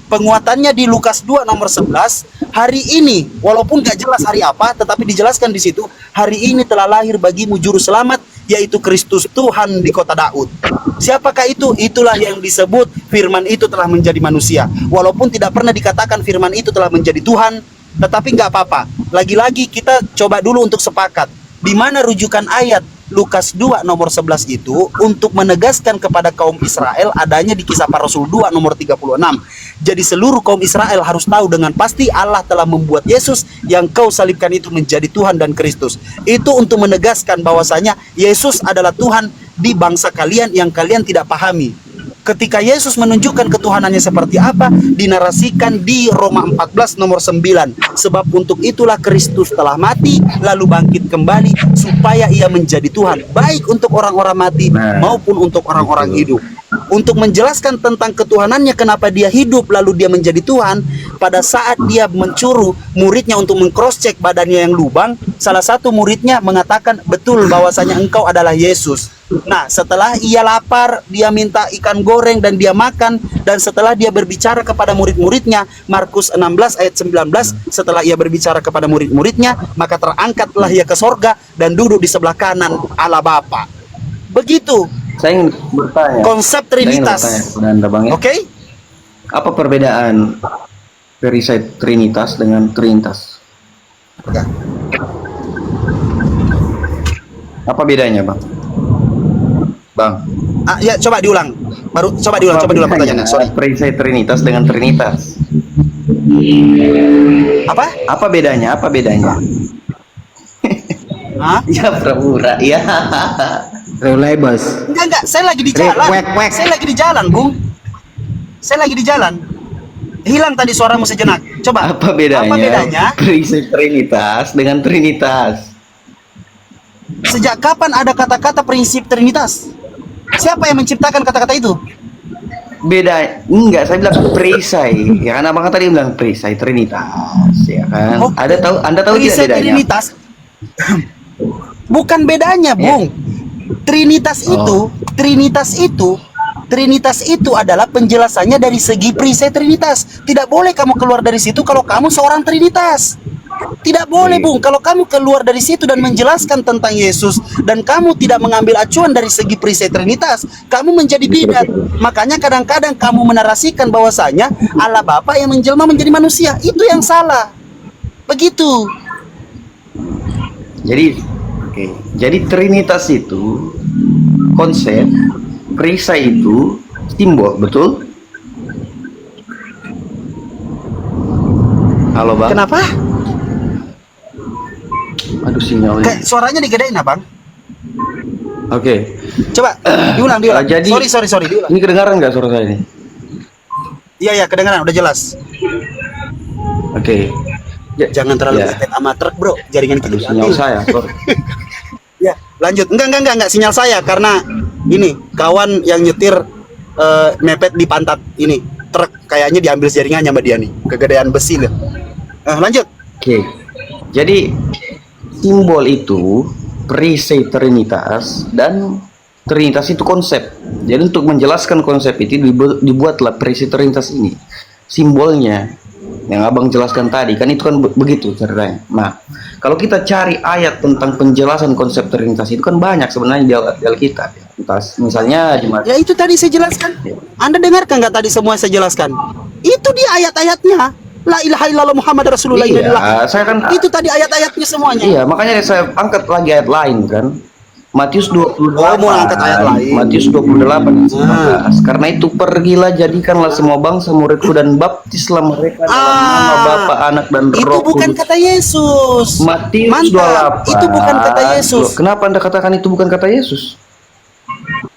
Penguatannya di Lukas 2 nomor 11, hari ini, walaupun gak jelas hari apa, tetapi dijelaskan di situ, hari ini telah lahir bagimu juru selamat, yaitu Kristus Tuhan di kota Daud. Siapakah itu? Itulah yang disebut firman itu telah menjadi manusia. Walaupun tidak pernah dikatakan firman itu telah menjadi Tuhan, tetapi nggak apa-apa. Lagi-lagi kita coba dulu untuk sepakat. Di mana rujukan ayat Lukas 2 nomor 11 itu untuk menegaskan kepada kaum Israel adanya di Kisah Para Rasul 2 nomor 36. Jadi seluruh kaum Israel harus tahu dengan pasti Allah telah membuat Yesus yang kau salibkan itu menjadi Tuhan dan Kristus. Itu untuk menegaskan bahwasanya Yesus adalah Tuhan di bangsa kalian yang kalian tidak pahami. Ketika Yesus menunjukkan ketuhanannya seperti apa, dinarasikan di Roma 14 nomor 9. Sebab untuk itulah Kristus telah mati, lalu bangkit kembali, supaya ia menjadi Tuhan, baik untuk orang-orang mati maupun untuk orang-orang hidup. Untuk menjelaskan tentang ketuhanannya, kenapa dia hidup lalu dia menjadi Tuhan, pada saat dia mencuru muridnya untuk meng-cross-check badannya yang lubang, salah satu muridnya mengatakan, betul bahwasanya engkau adalah Yesus. Nah, setelah ia lapar, dia minta ikan goreng dan dia makan. Dan setelah dia berbicara kepada murid-muridnya, Markus 16 ayat 19, setelah ia berbicara kepada murid-muridnya, maka terangkatlah ia ke sorga dan duduk di sebelah kanan Allah Bapa. Begitu Saya ingin bertanya. konsep Trinitas. Oke? Apa perbedaan perisai Trinitas dengan Trinitas? Apa bedanya, Bang? Bang. Ya coba diulang. Coba diulang pertanyaannya. Sorry. Perisai Trinitas dengan Trinitas. Apa? Apa bedanya? Apa bedanya? Hah? Ya pura-pura, ya. Relebas. Enggak, saya lagi di jalan. Wek. Saya lagi di jalan, Bung. Saya lagi di jalan. Hilang tadi suaramu sejenak. Coba. Apa bedanya? Apa bedanya? Perisai Trinitas dengan Trinitas. Sejak kapan ada kata-kata prinsip Trinitas? Siapa yang menciptakan kata-kata itu? Beda, enggak, saya bilang perisai. Ya kan abang tadi bilang perisai Trinitas, ya kan? Oh, Anda tahu tidak Prinsip bedanya? Trinitas. Bukan bedanya, Bung. Trinitas itu adalah penjelasannya dari segi perisai Trinitas. Tidak boleh kamu keluar dari situ kalau kamu seorang Trinitas. Tidak boleh, Bung. Kalau kamu keluar dari situ dan menjelaskan tentang Yesus dan kamu tidak mengambil acuan dari segi perisai Trinitas, kamu menjadi bidat. Makanya kadang-kadang kamu menarasikan bahwasanya Allah Bapa yang menjelma menjadi manusia. Itu yang salah. Begitu. Jadi Trinitas itu konsep, perisai itu simbol, betul? Halo, Bang. Kenapa? Aduh, sinyalnya. Kayak suaranya digedein, Abang. Oke. Coba diulang. Jadi Sorry, diulang. Ini kedengaran nggak suara saya ini? Iya, kedengaran, udah jelas. Oke. Jangan terlalu Ya. dekat sama truk, Bro. Jaringan kita Aduh, sinyal diambil. saya, sorry. Ya, lanjut. Enggak sinyal saya karena ini kawan yang nyetir mepet di pantat ini. Truk kayaknya diambil jaringannya sama dia nih. Kegedean besi loh. Lanjut. Oke. Jadi simbol itu perisai Trinitas dan Trinitas itu konsep. Jadi untuk menjelaskan konsep itu dibuatlah perisai Trinitas ini. Simbolnya yang abang jelaskan tadi kan itu kan begitu ceritanya. Nah, kalau kita cari ayat tentang penjelasan konsep Trinitas itu kan banyak sebenarnya di Alkitab. Misalnya di Ya itu tadi saya jelaskan. Anda dengarkan nggak tadi semua saya jelaskan? Itu di ayat-ayatnya. La ilaha illallah Muhammad Rasulullah. Iya, saya kan Itu tadi ayat-ayatnya semuanya. iya, makanya saya angkat lagi ayat lain kan. Matius 28. Oh, mau angkat ayat lain. Matius 28 19. Karena itu pergilah jadikanlah semua bangsa muridku dan baptislah mereka dalam nama Bapa, Anak dan Itu Roh bukan Kudus. kata Yesus. Matius Mantap. 28. Itu bukan kata Yesus. Loh, kenapa Anda katakan itu bukan kata Yesus?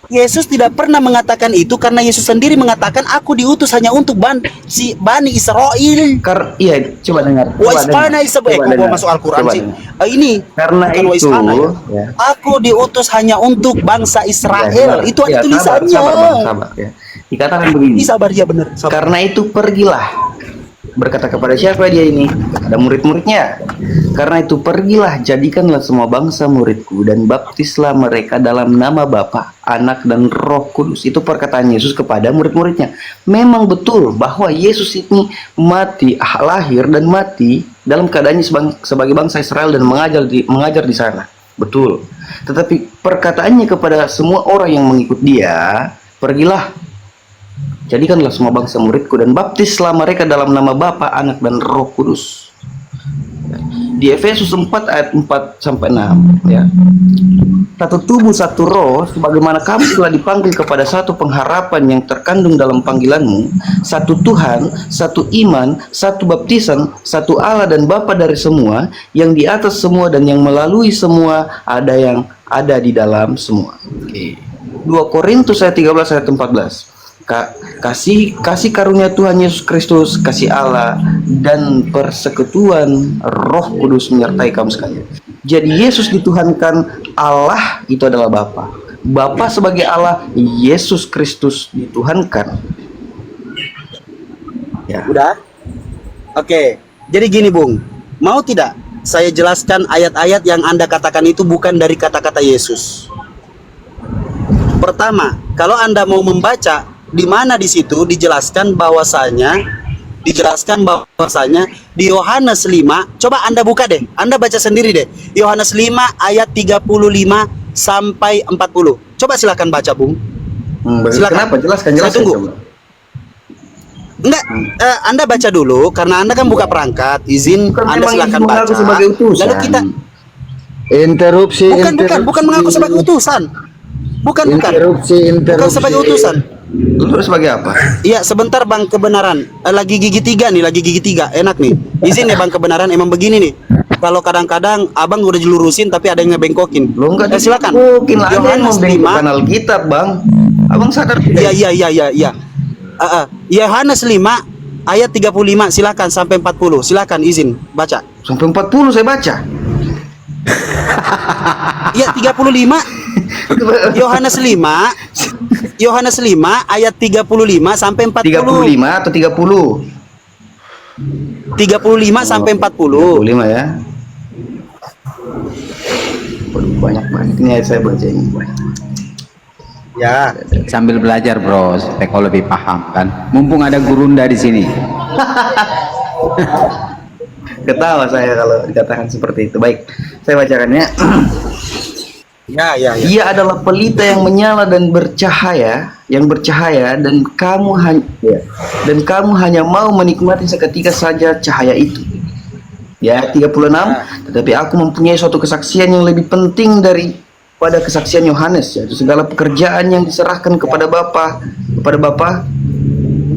Yesus tidak pernah mengatakan itu karena Yesus sendiri mengatakan aku diutus hanya untuk Bani Israel. Iya, coba dengar. Wa ispana Israel. Masuk Al-Quran Coba sih. dengar. Ini Karena bukan wa itu, ispana ya. ya. Aku diutus hanya untuk bangsa Israel. Ya, Itu ada ya, tulisannya. sabar ya. Dikatakan begini. Ini sabar ya benar. Sabar. Karena itu pergilah. Berkata kepada siapa dia ini? Kepada murid-muridnya. Karena itu pergilah, jadikanlah semua bangsa muridku dan baptislah mereka dalam nama Bapa, Anak dan Roh Kudus. Itu perkataan Yesus kepada murid-muridnya. Memang betul bahwa Yesus ini lahir dan mati dalam keadaannya sebagai bangsa Israel dan mengajar di sana. Betul. Tetapi perkataannya kepada semua orang yang mengikut dia, pergilah, jadikanlah semua bangsa muridku dan baptislah mereka dalam nama Bapa, Anak dan Roh Kudus. Di Efesus 4 ayat 4 sampai 6 ya. Satu tubuh satu roh, sebagaimana kamu telah dipanggil kepada satu pengharapan yang terkandung dalam panggilanmu, satu Tuhan, satu iman, satu baptisan, satu Allah dan Bapa dari semua, yang di atas semua dan yang melalui semua, ada yang ada di dalam semua. 2 Korintus ayat 13 ayat 14. Kasih karunia Tuhan Yesus Kristus, kasih Allah dan persekutuan Roh Kudus menyertai kamu sekalian. Jadi Yesus dituhankan, Allah itu adalah Bapa. Bapa sebagai Allah, Yesus Kristus dituhankan. Ya. Udah? Oke. Jadi gini, Bung. Mau tidak saya jelaskan ayat-ayat yang Anda katakan itu bukan dari kata-kata Yesus? Pertama, kalau Anda mau membaca di mana di situ dijelaskan bahwasanya di Yohanes 5, coba Anda buka deh, Anda baca sendiri deh. Yohanes 5 ayat 35 sampai 40. Coba silakan baca, Bung. Silakan. Kenapa? Jelaskan. Saya tunggu. Coba. Enggak, Anda baca dulu karena Anda kan buka perangkat. Izin, Bukan Anda memang silakan izin mengaku baca. sebagai utusan. Lalu kita Interupsi, bukan mengaku sebagai utusan. Bukan. Interupsi. Bukan sebagai utusan. Lu sebagai apa? Iya, sebentar Bang Kebenaran. Lagi gigi tiga nih, lagi gigi tiga. Enak nih. Izin ya Bang Kebenaran, emang begini nih. Kalau kadang-kadang abang udah jelurusin tapi ada yang ngebengkokin. Lo enggak silakan. Mungkin lah ada yang Yohanes membengkok 5. kanal Alkitab, Bang. Abang sadar Iya. Yohanes 5 ayat 35 silakan sampai 40. Silakan izin baca. Sampai 40 saya baca. Iya 35. Yohanes 5 ayat 35 sampai 40. 35 atau 30? 35 sampai 40. 35 ya. Waduh, banyak ini ayat saya baca ini banyak. Ya. Sambil belajar bro, supaya kau lebih paham kan. Mumpung ada gurunda di sini. Ketawa saya kalau dikatakan seperti itu. Baik, saya bacakannya. Ya. Ia adalah pelita yang menyala dan bercahaya, dan kamu hanya mau menikmati seketika saja cahaya itu. Ya, 36. Tetapi aku mempunyai suatu kesaksian yang lebih penting daripada kesaksian Yohanes, yaitu segala pekerjaan yang diserahkan kepada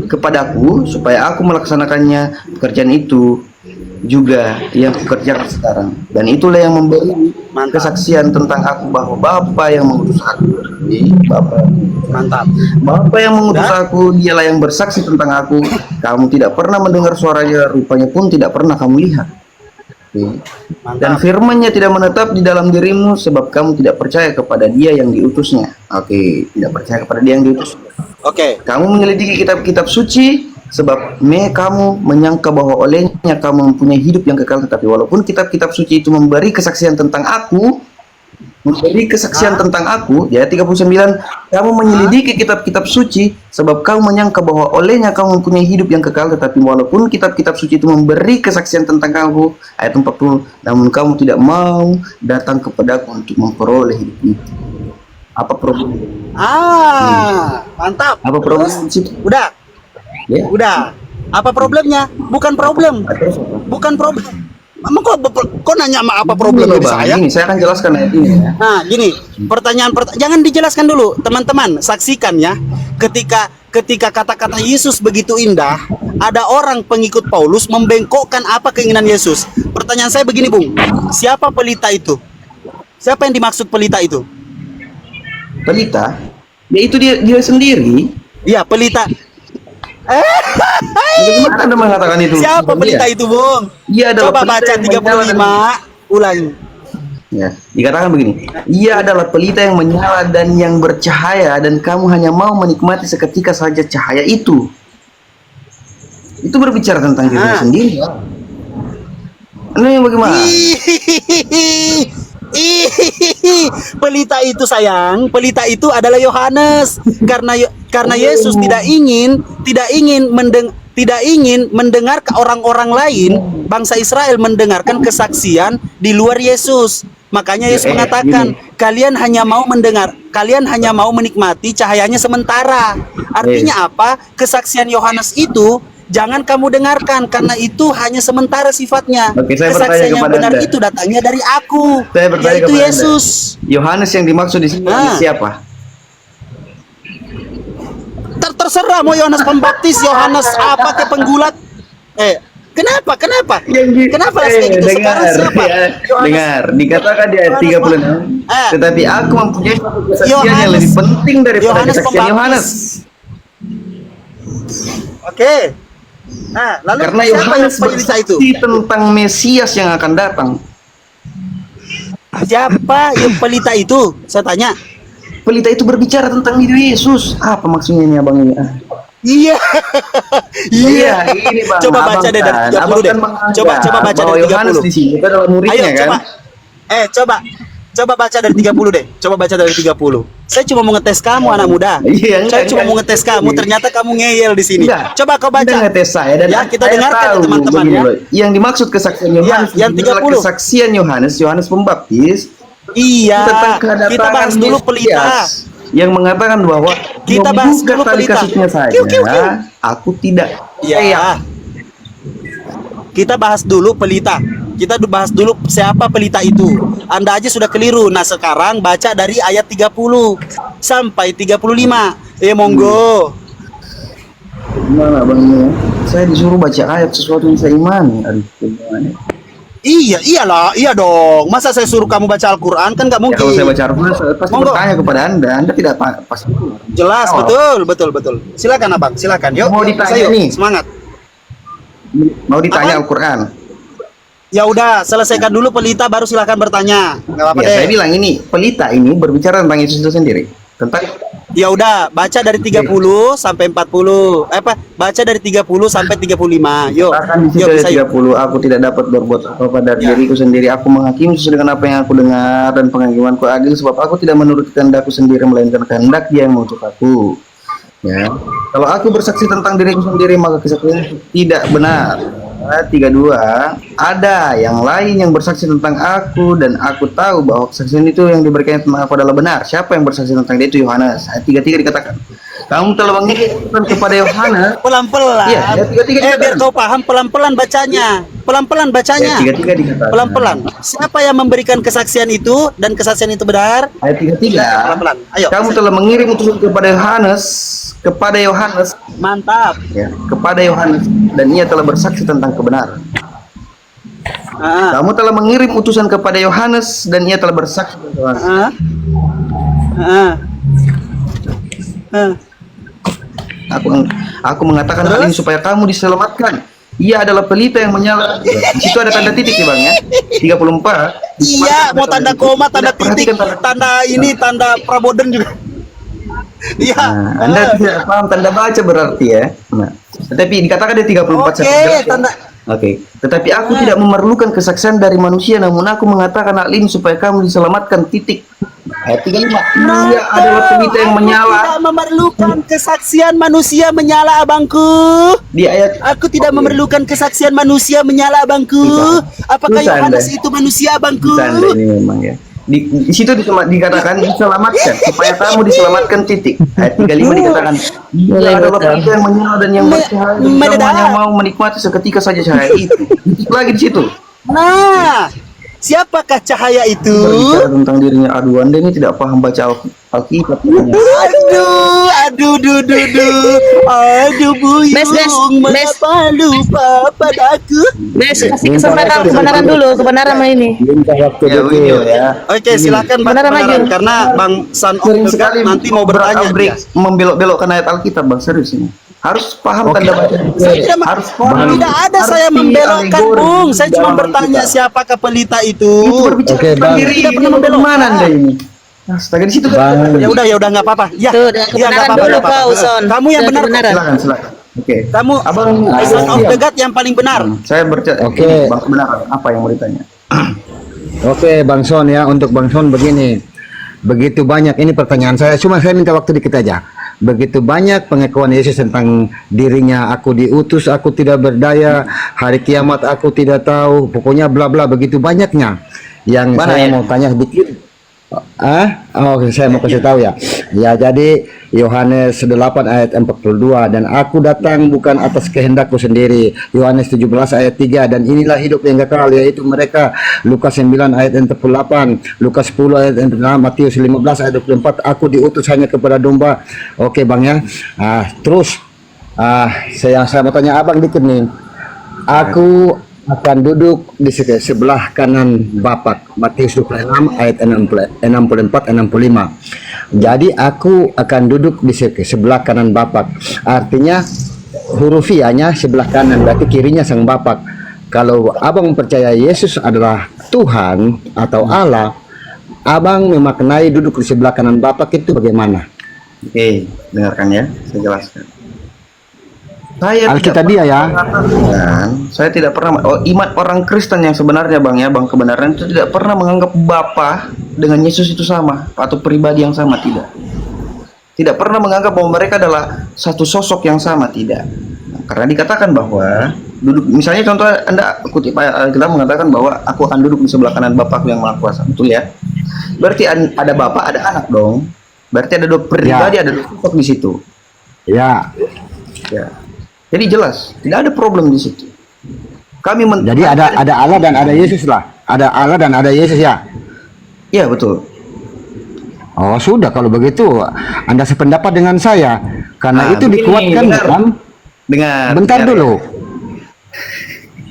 kepadaku supaya aku melaksanakannya. Pekerjaan itu juga yang kukerjakan sekarang, dan itulah yang memberi kesaksian tentang aku bahwa Bapa yang mengutus aku. Mantap. Bapa yang mengutus aku, dialah yang bersaksi tentang aku. Kamu tidak pernah mendengar suaranya, rupanya pun tidak pernah kamu lihat. Dan firman-Nya tidak menetap di dalam dirimu sebab kamu tidak percaya kepada Dia yang diutusnya. Tidak percaya kepada Dia yang diutus. Kamu menyelidiki kitab-kitab suci sebab kamu menyangka bahwa olehnya kamu mempunyai hidup yang kekal, tetapi walaupun kitab-kitab suci itu memberi kesaksian tentang aku, ya 39, kamu menyelidiki kitab-kitab suci sebab kamu menyangka bahwa olehnya kamu mempunyai hidup yang kekal, tetapi walaupun kitab-kitab suci itu memberi kesaksian tentang kamu, ayat 40, namun kamu tidak mau datang kepadaku untuk memperoleh hidup itu. Apa problem? Mantap. Apa problem? Udah. Ya. Udah. Apa problemnya? Bukan problem. Emang kok nanya sama apa problem dari saya? Ini saya akan jelaskan ayat ini ya. Nah, gini, jangan dijelaskan dulu, teman-teman, saksikan ya. Ketika kata-kata Yesus begitu indah, ada orang pengikut Paulus membengkokkan apa keinginan Yesus. Pertanyaan saya begini, Bung. Siapa pelita itu? Siapa yang dimaksud pelita itu? Pelita? Ya itu dia sendiri. Iya, pelita. Bagaimana Anda mengatakan itu? Siapa pelita itu, Bung? Ia adalah Coba pelita baca yang 35, ulangi. Ya, dikatakan begini. Ia adalah pelita yang menyala dan yang bercahaya, dan kamu hanya mau menikmati seketika saja cahaya itu. Itu berbicara tentang diri sendiri. Anda yang bagaimana? Pelita itu sayang, pelita itu adalah Yohanes. Karena Yesus tidak ingin mendengar ke orang-orang lain, bangsa Israel mendengarkan kesaksian di luar Yesus. Makanya Yesus mengatakan, kalian hanya mau menikmati cahayanya sementara. Artinya apa? Kesaksian Yohanes itu jangan kamu dengarkan karena itu hanya sementara sifatnya. Kesaksian yang benar itu datangnya dari aku, yaitu Yesus. Yohanes yang dimaksud di sini siapa? Terserah mau Yohanes Pembaptis, Yohanes apa ke penggulat. Kenapa? Kenapa kayak gitu? Sekarang siapa? Dengar, dikatakan di ayat 36. Tetapi aku mempunyai satu kesaksian yang lebih penting daripada kesaksian Yohanes. Nah, lalu karena siapa Yohanes yang pelita itu? bersaksi tentang Mesias yang akan datang. Siapa yang pelita itu? Saya tanya. Pelita itu berbicara tentang diri Yesus. Apa maksudnya ini abang ini? Iya, ini bang. Coba baca deh dari 30 deh. Coba baca dari 30. Di sini itu adalah muridnya. Ayo, kan? Coba baca dari 30 deh. Coba baca dari 30. Saya cuma mau ngetes kamu anak muda. Saya cuma mau ngetes kamu. Ternyata kamu ngeyel di sini. Coba kau baca. Ngetes saya dan ya, kita dengarkan teman-teman ya. Yang dimaksud kesaksian Yohanes yang 30. Kesaksian Yohanes Pembaptis. Iya. Kita bahas dulu pelita. Yang mengatakan bahwa kita bahas dulu pelita. Kasusnya saja, aku tidak Ya. Kita bahas dulu pelita. Kita bahas dulu siapa pelita itu. Anda aja sudah keliru. Nah, sekarang baca dari ayat 30 sampai 35. Monggo. Gimana bang ini? Saya disuruh baca ayat sesuatu yang saya imani. Aduh, gimana? Iya dong. Masa saya suruh kamu baca Al-Quran kan nggak Ya, mungkin. kalau saya baca Al-Quran, saya pasti Monggo. bertanya kepada Anda. Anda tidak pasti. Jelas, Oh. betul. Silakan abang, silakan. Yuk, Mau ditanya ayo, nih. semangat. Mau ditanya Apa? Al-Quran. Ya udah, selesaikan dulu pelita baru silakan bertanya. Nggak apa-apa Ya, deh. saya bilang ini pelita ini berbicara tentang Yesus itu sendiri. Tentang Ya udah, baca dari 30 sampai 40. Baca dari 30 sampai 35. Yuk. Bahkan di situ Yuk, ada bisa yuk. 30, aku tidak dapat berbuat apa-apa dari Ya. diriku sendiri. Aku menghakimi sesuai dengan apa yang aku dengar dan penghakimanku adil sebab aku tidak menurut kehendakku sendiri melainkan kehendak Dia yang mengutus aku. Ya. Kalau aku bersaksi tentang diriku sendiri maka kesaksian itu tidak benar. 32 ada yang lain yang bersaksi tentang aku dan aku tahu bahwa kesaksian itu yang diberikan tentang aku adalah benar. Siapa yang bersaksi tentang dia? Itu Yohanes. Ayat 33 dikatakan, kamu telah mengirimkan kepada Yohanes. Pelan-pelan. Iya, ayat 33 biar dikatakan. kau paham, pelan-pelan bacanya. Pelan-pelan bacanya. Ayat 33 dikatakan. Pelan-pelan. Siapa yang memberikan kesaksian itu dan kesaksian itu benar? Ayat 33. Pelan-pelan. Ayo. Kamu telah mengirim utusan kepada Yohanes, Mantap. ya, kepada Yohanes dan ia telah bersaksi tentang kebenaran. Ah, Kamu telah mengirim utusan kepada Yohanes dan ia telah bersaksi tentang kebenaran. ah. Aku mengatakan hal ini supaya kamu diselamatkan. Ia adalah pelita yang menyala. Di situ ada tanda titik ya bang ya. 34. Iya, mau tanda koma, tanda Tidak, titik, perhatikan tanda ini, tanda praboden juga. Iya. Nah, Anda tidak paham tanda baca berarti ya. Nah, tetapi dikatakan ada 34 Oke, satu jelas, ya. tanda. Oke, tetapi aku tidak memerlukan kesaksian dari manusia, namun aku mengatakan hal ini supaya kamu diselamatkan. Titik. Ayat 35. Ia adalah pelita yang menyala. Tidak memerlukan kesaksian manusia menyala, abangku. Di ayat Aku tidak memerlukan kesaksian manusia menyala, abangku. Apakah Bisa, Anda. Yohanes itu manusia, abangku? Tanda ini memang ya. Di situ dikatakan diselamatkan supaya kamu diselamatkan. Titik. Ayat 35 dikatakan ia adalah pelita yang menyala dan yang bercahaya. Dan kamu Mendadak. hanya mau menikmati seketika saja cahaya itu. Titik lagi di situ. Nah, siapakah cahaya itu? Berbicara tentang dirinya. Aduh, Anda ini tidak paham baca Alkitab. Aduh, buyung, Bes, mengapa lupa padaku? Bes, kasih kebenaran dulu, kebenaran sama ini. Minta waktu Ya, dulu begini ya. Oke, silakan Bang Beneran kebenaran, aja. karena Bang San Sering Of sekali nanti mau bertanya. break membelok-belokkan ayat Alkitab bang, serius ini. Harus paham tanda baca. Saya tidak, Harus paham. tidak ada saya Arti membelokkan, alegori Bung. Saya cuma dalam bertanya Alkitab. siapakah pelita itu. Itu berbicara Oke, tentang Bang. diri. Tidak pernah membelokkan. Mana Anda ini? Astaga, di situ kan. Bang. Ya udah nggak apa-apa. Ya, Tuh, dengan kebenaran nggak apa-apa, dulu, nggak apa-apa. kau, Son. Kamu yang Dengan benar. kebenaran. Silakan. Oke. Kamu Abang Son of siap. the God yang paling benar. Saya bercakap. Oke. Bang kebenaran. Apa yang mau ditanya? Oke, Bang Son ya, untuk Bang Son begini. Begitu banyak ini pertanyaan saya, cuma saya minta waktu dikit aja. Begitu banyak pengakuan Yesus tentang dirinya, aku diutus, aku tidak berdaya, hari kiamat aku tidak tahu, pokoknya bla bla, begitu banyaknya. Yang Mana saya ya? mau tanya sedikit. Saya mau kasih tahu ya. Ya, jadi Yohanes 8 ayat 42, dan aku datang bukan atas kehendakku sendiri. Yohanes 17 ayat 3, dan inilah hidup yang kekal, yaitu mereka. Lukas 9 ayat 48, Lukas 10 ayat 6, Matius 15 ayat 24, aku diutus hanya kepada domba. Oke Bang ya. Terus saya mau tanya Abang dikit nih. Aku akan duduk di sebelah kanan Bapak. Matius 26 ayat 64 65. Jadi aku akan duduk di sebelah kanan Bapak. Artinya hurufiahnya sebelah kanan, berarti kirinya sang Bapak. Kalau Abang percaya Yesus adalah Tuhan atau Allah, Abang memaknai duduk di sebelah kanan Bapak itu bagaimana? Oke, dengarkan ya, saya jelaskan. Saya Alkitab dia ya. Saya tidak pernah. Iman orang Kristen yang sebenarnya bang ya, bang kebenaran itu tidak pernah menganggap Bapa dengan Yesus itu sama atau pribadi yang sama, tidak. Tidak pernah menganggap bahwa mereka adalah satu sosok yang sama, tidak. Karena dikatakan bahwa duduk, misalnya contoh Anda kutip ayat Alkitab mengatakan bahwa aku akan duduk di sebelah kanan Bapakku yang Maha Kuasa, betul ya? Berarti ada Bapak, ada anak dong. Berarti ada dua pribadi, ada dua sosok di situ. Ya. Ya. Jadi jelas, tidak ada problem di situ. Kami Jadi ada Allah dan ada Yesus lah. Ada Allah dan ada Yesus ya. Ya betul. Oh sudah kalau begitu Anda sependapat dengan saya karena Nah, itu begini, dikuatkan dengar. dalam bentar dengar dulu.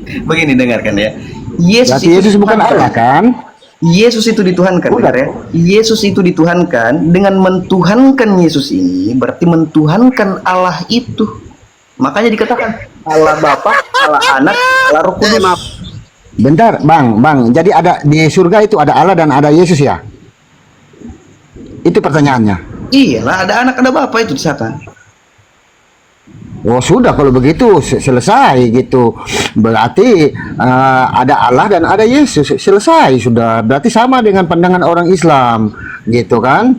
ya. Begini dengarkan ya. Yesus Berarti Yesus bukan dituhankan. Allah kan? Yesus itu dituhankan, Bukan. dengar ya. Yesus itu dituhankan. Dengan mentuhankan Yesus ini berarti mentuhankan Allah itu. Makanya dikatakan Allah Bapa, Allah Anak, Allah Roh Kudus. Maaf. Bentar, Bang. Jadi ada di surga itu ada Allah dan ada Yesus ya? Itu pertanyaannya. Iyalah, ada anak, ada Bapa itu di sana. Oh sudah kalau begitu selesai gitu. Berarti ada Allah dan ada Yesus, selesai sudah. Berarti sama dengan pandangan orang Islam gitu kan?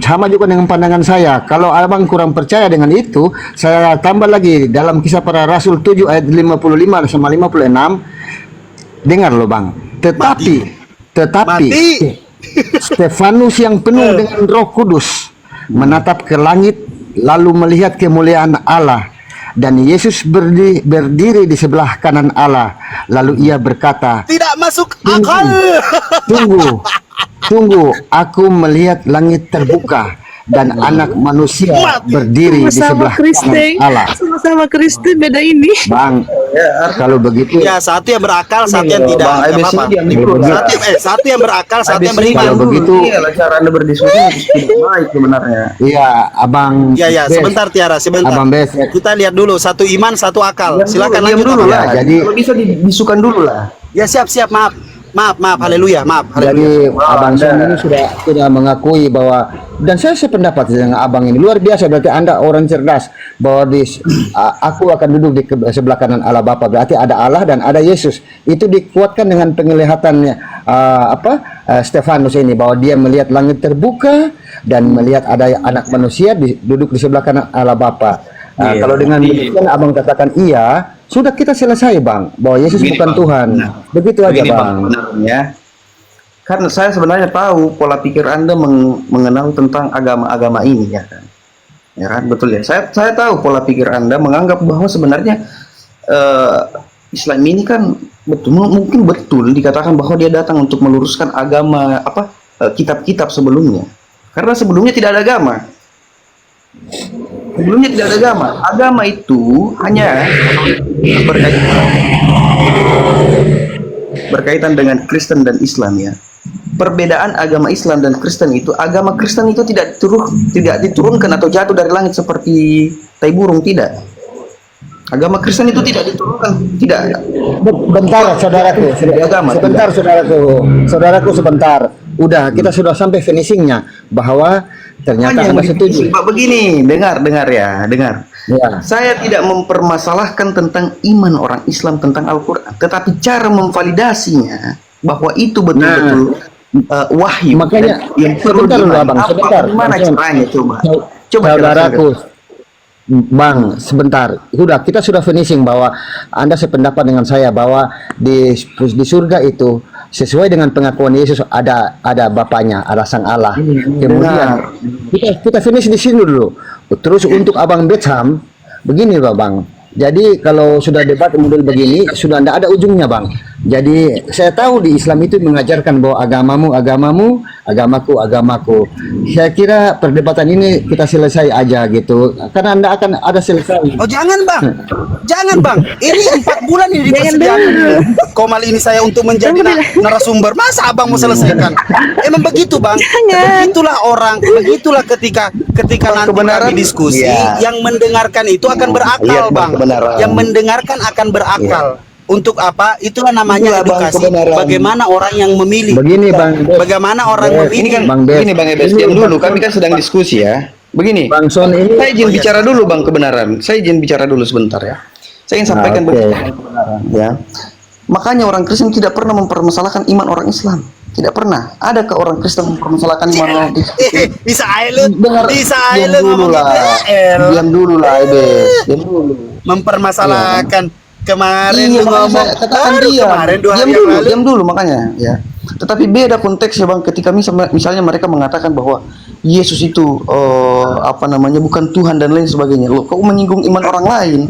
Sama juga dengan pandangan saya. Kalau abang kurang percaya dengan itu, saya tambah lagi dalam Kisah Para Rasul 7 ayat 55 sama 56. Dengar loh bang. Tetapi Mati. Stefanus yang penuh dengan Roh Kudus menatap ke langit lalu melihat kemuliaan Allah dan Yesus berdiri di sebelah kanan Allah, lalu ia berkata, Tidak masuk akal. tunggu, aku melihat langit terbuka dan anak manusia berdiri di sebelah kanan Allah. Sama-sama Kristen, beda ini. Bang, kalau begitu Ya, satu yang berakal, satu yang tidak. Bang, Nggak ABC apa-apa. diam dulu lah. Satu yang berakal, satu yang ABC beriman. Kalau begitu- iyalah cara Anda berdiskusi tidak baik sebenarnya. iya abang Ya, Bes, sebentar Tiara, sebentar. Abang Bes, Kita lihat dulu, satu iman, satu akal. Silakan diam lanjut. dulu Abang. lah. Ya, jadi- kalau bisa dibisukan dulu lah. Ya, siap. Maaf, haleluya, maaf. Jadi Wow, Abang Son Anda. ini sudah mengakui bahwa, dan saya sependapat dengan Abang ini luar biasa. Berarti Anda orang cerdas bahwa aku akan duduk di sebelah kanan Allah Bapa. Berarti ada Allah dan ada Yesus. Itu dikuatkan dengan penglihatannya Stefanus ini bahwa dia melihat langit terbuka dan melihat ada anak manusia duduk di sebelah kanan Allah Bapa. Iya, Kalau dengan demikian Abang katakan iya, sudah kita selesai Bang bahwa Yesus Begini, bukan Bang. Tuhan. Nah, Begitu aja Begini, Bang. Sebenarnya karena saya sebenarnya tahu pola pikir Anda mengenal tentang agama-agama ini ya kan. Ya kan, betul ya. Saya tahu pola pikir Anda menganggap bahwa sebenarnya Islam ini kan mungkin betul dikatakan bahwa dia datang untuk meluruskan agama kitab-kitab sebelumnya. Karena sebelumnya tidak ada agama. Sebelumnya tidak ada agama. Agama itu hanya berkaitan dengan Kristen dan Islam ya. Perbedaan agama Islam dan Kristen itu, agama Kristen itu tidak diturunkan atau jatuh dari langit seperti tai burung, tidak. Agama Kristen itu tidak diturunkan, tidak. Bentar saudaraku, Agama, sebentar saudaraku sebentar. Udah kita sudah sampai finishingnya bahwa ternyata Hanya Anda setuju. Pak, begini, dengar ya. Ya. Saya tidak mempermasalahkan tentang iman orang Islam tentang Al-Quran, tetapi cara memvalidasinya bahwa itu betul-betul wahyu. Makanya, dan yang perlu sebentar dulu, diimani. Abang, sebentar. Gimana Maksudnya- caranya coba? Coba Saudaraku, Bang, sebentar. Kita sudah finishing bahwa Anda sependapat dengan saya bahwa di surga itu sesuai dengan pengakuan Yesus ada Bapaknya, ada Sang Allah. Kemudian kita finish di sini dulu. Terus untuk Abang Betham, begini loh Bang. Jadi kalau sudah debat model begini sudah tidak ada ujungnya Bang. Jadi saya tahu di Islam itu mengajarkan bahwa agamamu, agamaku. Saya kira perdebatan ini kita selesai aja gitu. Karena Anda akan ada selesai. Oh jangan bang, ini 4 bulan ini dipersediakan Komal ini saya untuk menjadi narasumber. Masa abang mau selesaikan? Emang begitu bang? Begitulah ketika nanti kebenaran, kami diskusi, iya. yang mendengarkan itu akan berakal Lihat, Bang, bang. kebenaran. Yang mendengarkan akan berakal. Untuk apa? Itulah Itulah, namanya Bang, edukasi. kebenaran. Bagaimana orang yang memilih? Begini Bang. Bagaimana orang Ini memilih? kan Bang Bes. begini Bang Ebes, diam dulu. Kami kan sedang diskusi ya. Begini. Bang Son ini Saya izin bicara dulu Bang kebenaran. Saya izin bicara dulu sebentar ya. Saya ingin sampaikan Oke. kebenaran ya. Makanya orang Kristen tidak pernah mempermasalahkan iman orang Islam. Tidak pernah. Adakah orang Kristen mempermasalahkan iman orang Islam? Bisa aja lu Dengar, diam dulu ngomong lah. gitu ya. Diam dulu lah, Ebes. Diam dulu. Mempermasalahkan kemarin Iya, lu makanya ngomong saya katakan baru diam. kemarin 2 hari Diam yang dulu, lalu diam dulu makanya ya. Tetapi beda konteksnya bang, ketika misalnya mereka mengatakan bahwa Yesus itu apa namanya bukan Tuhan dan lain sebagainya. Loh, kau menyinggung iman orang lain?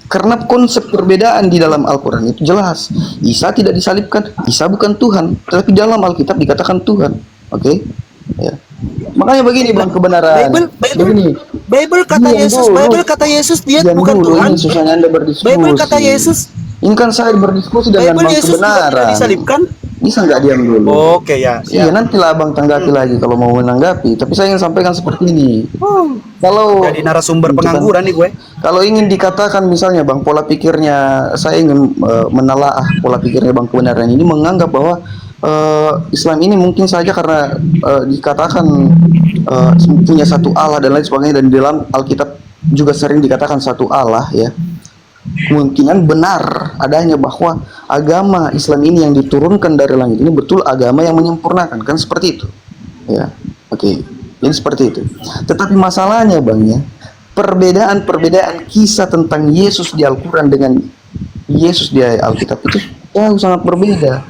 Karena konsep perbedaan di dalam Al-Quran itu jelas. Isa tidak disalibkan, Isa bukan Tuhan, tetapi dalam Alkitab dikatakan Tuhan. Oke? Ya. Makanya begini bang kebenaran. Bible kata Yesus, Bible kata Yesus dia bukan Tuhan. Ini susahnya Anda berdiskusi. Bible kata Yesus. Ini kan saya berdiskusi dengan Bible bang Yesus juga kebenaran. tidak disalibkan. Bisa nggak diam dulu? Oke ya. Iya nantilah abang tanggapi lagi kalau mau menanggapi. Tapi saya ingin sampaikan seperti ini. Kalau Jadi narasumber pengangguran nih gue. Kalau ingin dikatakan misalnya bang pola pikirnya, saya ingin menelaah pola pikirnya bang kebenaran ini menganggap bahwa Islam ini mungkin saja karena dikatakan punya satu Allah dan lain sebagainya, dan di dalam Alkitab juga sering dikatakan satu Allah ya. Kemungkinan benar adanya bahwa agama Islam ini yang diturunkan dari langit ini betul agama yang menyempurnakan, kan seperti itu ya. Oke, jadi seperti itu. Tetapi masalahnya bang ya, perbedaan kisah tentang Yesus di Al-Quran dengan Yesus di Alkitab itu jauh sangat berbeda.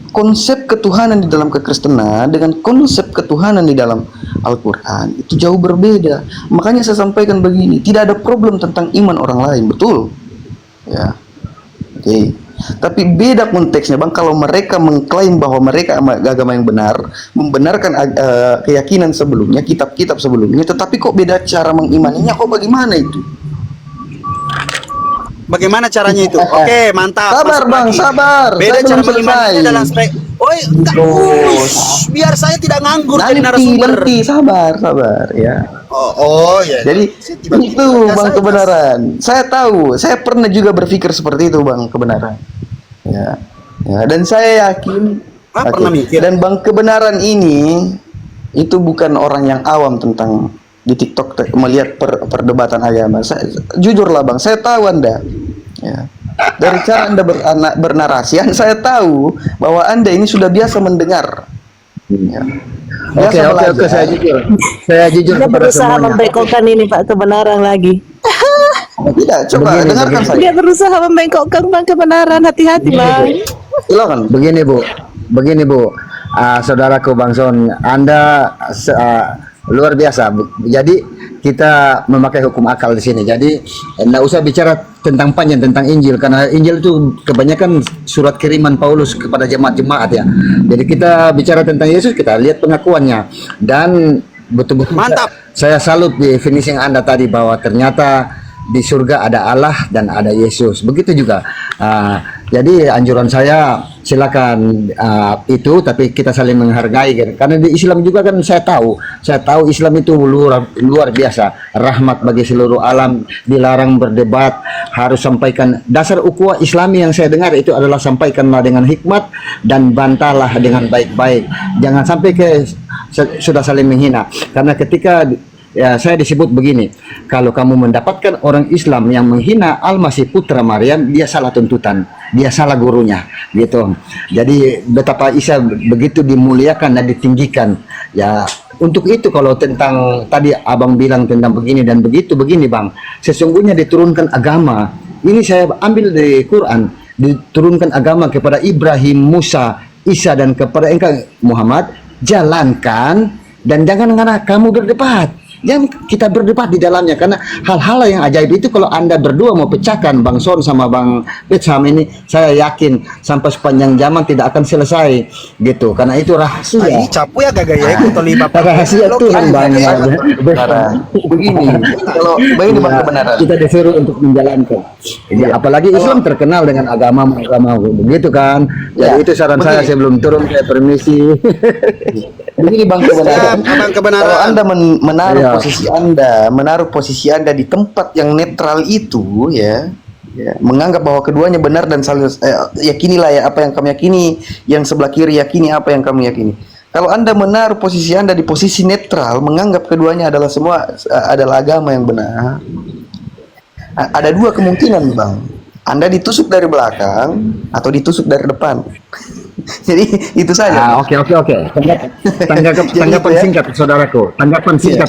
Konsep ketuhanan di dalam kekristenan dengan konsep ketuhanan di dalam Al-Quran itu jauh berbeda. Makanya saya sampaikan begini, tidak ada problem tentang iman orang lain, betul ya. Oke. Tapi beda konteksnya bang, kalau mereka mengklaim bahwa mereka agama yang benar, membenarkan keyakinan sebelumnya, kitab-kitab sebelumnya, tetapi kok beda cara mengimaninya, kok bagaimana itu? Bagaimana caranya itu? Oke, mantap. Sabar Masuk bang, lagi. sabar. Beda Saya cara belum mengimaninya selesai. dalam spek. Oi, enggak. Biar saya tidak nganggur jadi narasumber. Nanti, sabar ya. Oh ya. Jadi itu bang kebenaran. Saya tahu, saya pernah juga berpikir seperti itu bang kebenaran. Ya, dan saya yakin. Pernah mikir. Dan bang kebenaran ini itu bukan orang yang awam tentang di TikTok melihat perdebatan agama. Jujurlah bang, saya tahu Anda. Ya. Dari cara Anda bernarasi, saya tahu bahwa Anda ini sudah biasa mendengar. Ya. Oke, saya jujur Dia kepada berusaha semuanya. membengkokkan ini Pak kebenaran lagi. Tidak, coba dengarkan saya. Dia berusaha membengkokkan Bang kebenaran. Hati-hati Bang. Silakan. Begini Bu, saudaraku Bang Son, Anda luar biasa. Jadi kita memakai hukum akal di sini. Jadi enggak usah bicara tentang panjang tentang Injil, karena Injil itu kebanyakan surat kiriman Paulus kepada jemaat-jemaat ya. Jadi kita bicara tentang Yesus, kita lihat pengakuannya, dan betul-betul Mantap. saya salut di finishing Anda tadi bahwa ternyata di surga ada Allah dan ada Yesus. Begitu juga. Jadi anjuran saya silakan itu, tapi kita saling menghargai kan? Karena di Islam juga kan saya tahu Islam itu luar biasa, rahmat bagi seluruh alam, dilarang berdebat, harus sampaikan dasar ukhuwah Islami yang saya dengar itu adalah sampaikanlah dengan hikmat dan bantahlah dengan baik-baik. Jangan sampai sudah saling menghina, karena ketika ya saya disebut begini, kalau kamu mendapatkan orang Islam yang menghina Al-Masih Putra Maryam, dia salah tuntutan, dia salah gurunya gitu. Jadi betapa Isa begitu dimuliakan dan ditinggikan ya. Untuk itu kalau tentang tadi abang bilang tentang begini dan begitu begini bang, sesungguhnya diturunkan agama ini, saya ambil dari Quran, diturunkan agama kepada Ibrahim, Musa, Isa, dan kepada engkau Muhammad, jalankan dan jangan karena kamu berdebat. Yang kita berdebat di dalamnya, karena hal-hal yang ajaib itu kalau Anda berdua mau pecahkan, Bang Son sama Bang Petsam ini, saya yakin sampai sepanjang zaman tidak akan selesai gitu, karena itu rahasia. Ini capu ya gagak ya ikut terlibat. Rahasia Tuhan Bang. Begini, kalau begini bang kebenaran. Kita disuruh untuk menjalankan. Ya, apalagi Islam terkenal dengan agama begitu kan. Jadi itu saran saya sebelum turun, saya permisi. Begini bang kebenaran. Abang kebenaran. Kalau Anda Iya. menaruh posisi Anda di tempat yang netral itu ya, menganggap bahwa keduanya benar dan saling yakinilah ya apa yang kami yakini, yang sebelah kiri yakini apa yang kami yakini. Kalau Anda menaruh posisi Anda di posisi netral, menganggap keduanya adalah semua adalah agama yang benar, ada dua kemungkinan bang. Anda ditusuk dari belakang atau ditusuk dari depan. Jadi itu saja. Oke. Tanggapan singkat saudaraku.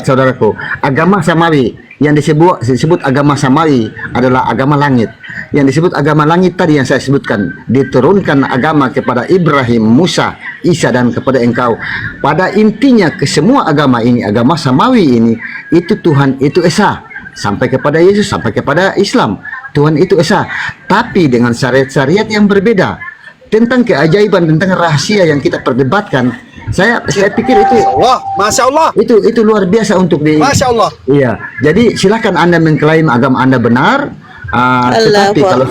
Saudaraku. Agama Samawi yang disebut agama Samawi adalah agama langit. yang disebut agama langit tadi yang saya sebutkan, diturunkan agama kepada Ibrahim, Musa, Isa dan kepada engkau. Pada intinya ke semua agama ini, agama samawi ini, itu Tuhan itu esa, sampai kepada Yesus, sampai kepada Islam, Tuhan itu esa, tapi dengan syariat-syariat yang berbeda tentang keajaiban, tentang rahasia yang kita perdebatkan. Saya pikir itu Wah, Masya Allah. itu luar biasa untuk di. Masya Allah. Iya, jadi silakan Anda mengklaim agama Anda benar. Allahu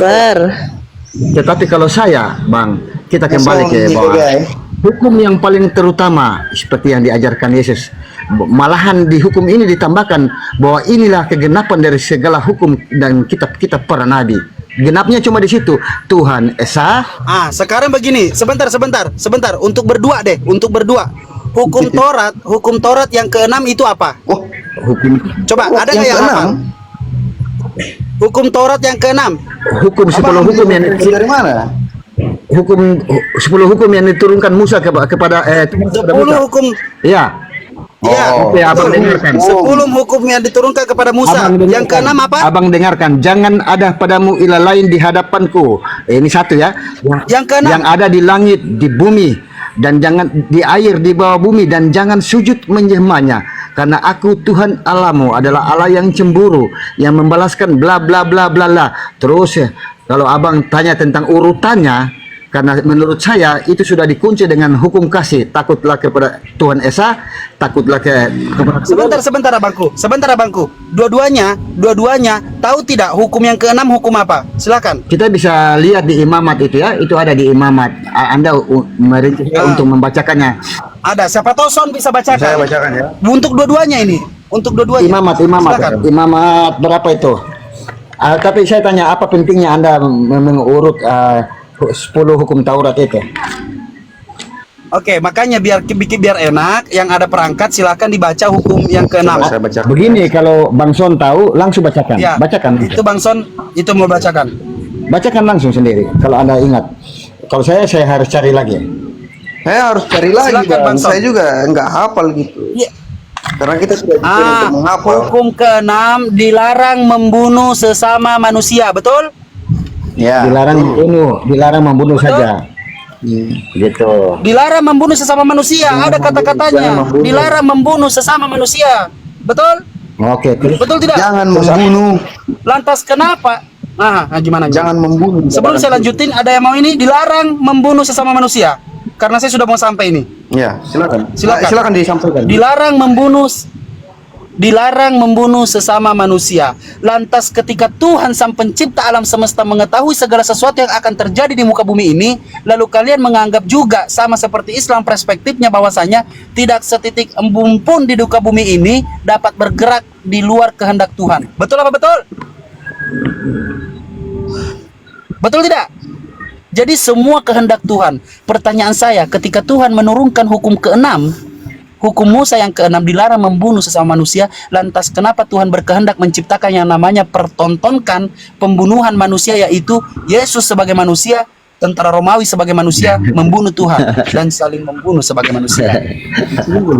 Tetapi kalau saya, Bang, kita kembali ke bahwa hukum yang paling terutama seperti yang diajarkan Yesus. Malahan di hukum ini ditambahkan bahwa inilah kegenapan dari segala hukum dan kitab-kitab para nabi. Genapnya cuma di situ, Tuhan Esa. Sekarang begini, sebentar. Untuk berdua deh, untuk berdua. Hukum Taurat yang keenam itu apa? Oh, Hukum Coba, ada nggak yang hafal? Hukum Taurat yang keenam. hukum 10 hukum yang dari mana? hukum 10 hukum yang diturunkan Musa kepada 10 Musa. hukum. Iya. Iya, Oke, abang dengarkan. 10 hukum yang diturunkan kepada Musa. Abang Yang dengarkan. keenam apa? Abang dengarkan, jangan ada padamu ilah lain di hadapanku. Ini satu ya. Yang keenam. Yang ada di langit, di bumi, dan jangan di air di bawah bumi, dan jangan sujud menyembahnya. Karena aku Tuhan Allahmu adalah Allah yang cemburu, yang membalaskan bla bla bla bla bla. Terus kalau abang tanya tentang urutannya, karena menurut saya itu sudah dikunci dengan hukum kasih. Takutlah kepada Tuhan Esa, takutlah kepada Sebentar abangku. Dua-duanya tahu tidak hukum yang keenam hukum apa? Silakan. kita bisa lihat di imamat itu ya, itu ada di imamat. Anda merinci untuk membacakannya. Ada, siapa tahu Son bisa bacakan. Saya bacakan ya. Untuk dua-duanya ini. Untuk dua-duanya. Silakan. Imamat berapa itu? Tapi saya tanya, apa pentingnya Anda mengurut 10 hukum Taurat itu? Oke, makanya biar enak, yang ada perangkat silakan dibaca hukum yang keenam. Saya bacakan. Begini, kalau Bang Son tahu langsung bacakan. Ya, Bacakan. itu Bang Son, itu mau bacakan. Bacakan langsung sendiri kalau Anda ingat. Kalau saya harus cari lagi. Saya harus cari lagi, Silakan, Bang. Bang Son. Saya juga nggak hafal gitu. Iya. Karena kita sudah bikin untuk menghafal. Hukum keenam dilarang membunuh sesama manusia, betul? Ya. Dilarang membunuh saja. Gitu. Dilarang membunuh sesama manusia, ada kata-katanya. membunuh. Dilarang membunuh sesama manusia. Betul? Oke, terus Betul tidak? Jangan membunuh. Lantas kenapa? Gimana? Jangan membunuh. Sebelum saya lanjutin, ada yang mau ini dilarang membunuh sesama manusia. Karena saya sudah mau sampai ini. Ya, silakan. Silakan. Silakan disampaikan. Dilarang membunuh sesama manusia. Lantas ketika Tuhan Sang Pencipta alam semesta mengetahui segala sesuatu yang akan terjadi di muka bumi ini, lalu kalian menganggap juga sama seperti Islam perspektifnya bahwasanya tidak setitik embun pun di muka bumi ini dapat bergerak di luar kehendak Tuhan. Betul apa betul? Betul tidak? Jadi semua kehendak Tuhan. Pertanyaan saya, ketika Tuhan menurunkan hukum keenam, hukum Musa yang keenam dilarang membunuh sesama manusia, lantas kenapa Tuhan berkehendak menciptakan yang namanya pertontonkan pembunuhan manusia, yaitu Yesus sebagai manusia, tentara Romawi sebagai manusia membunuh Tuhan dan saling membunuh sebagai manusia.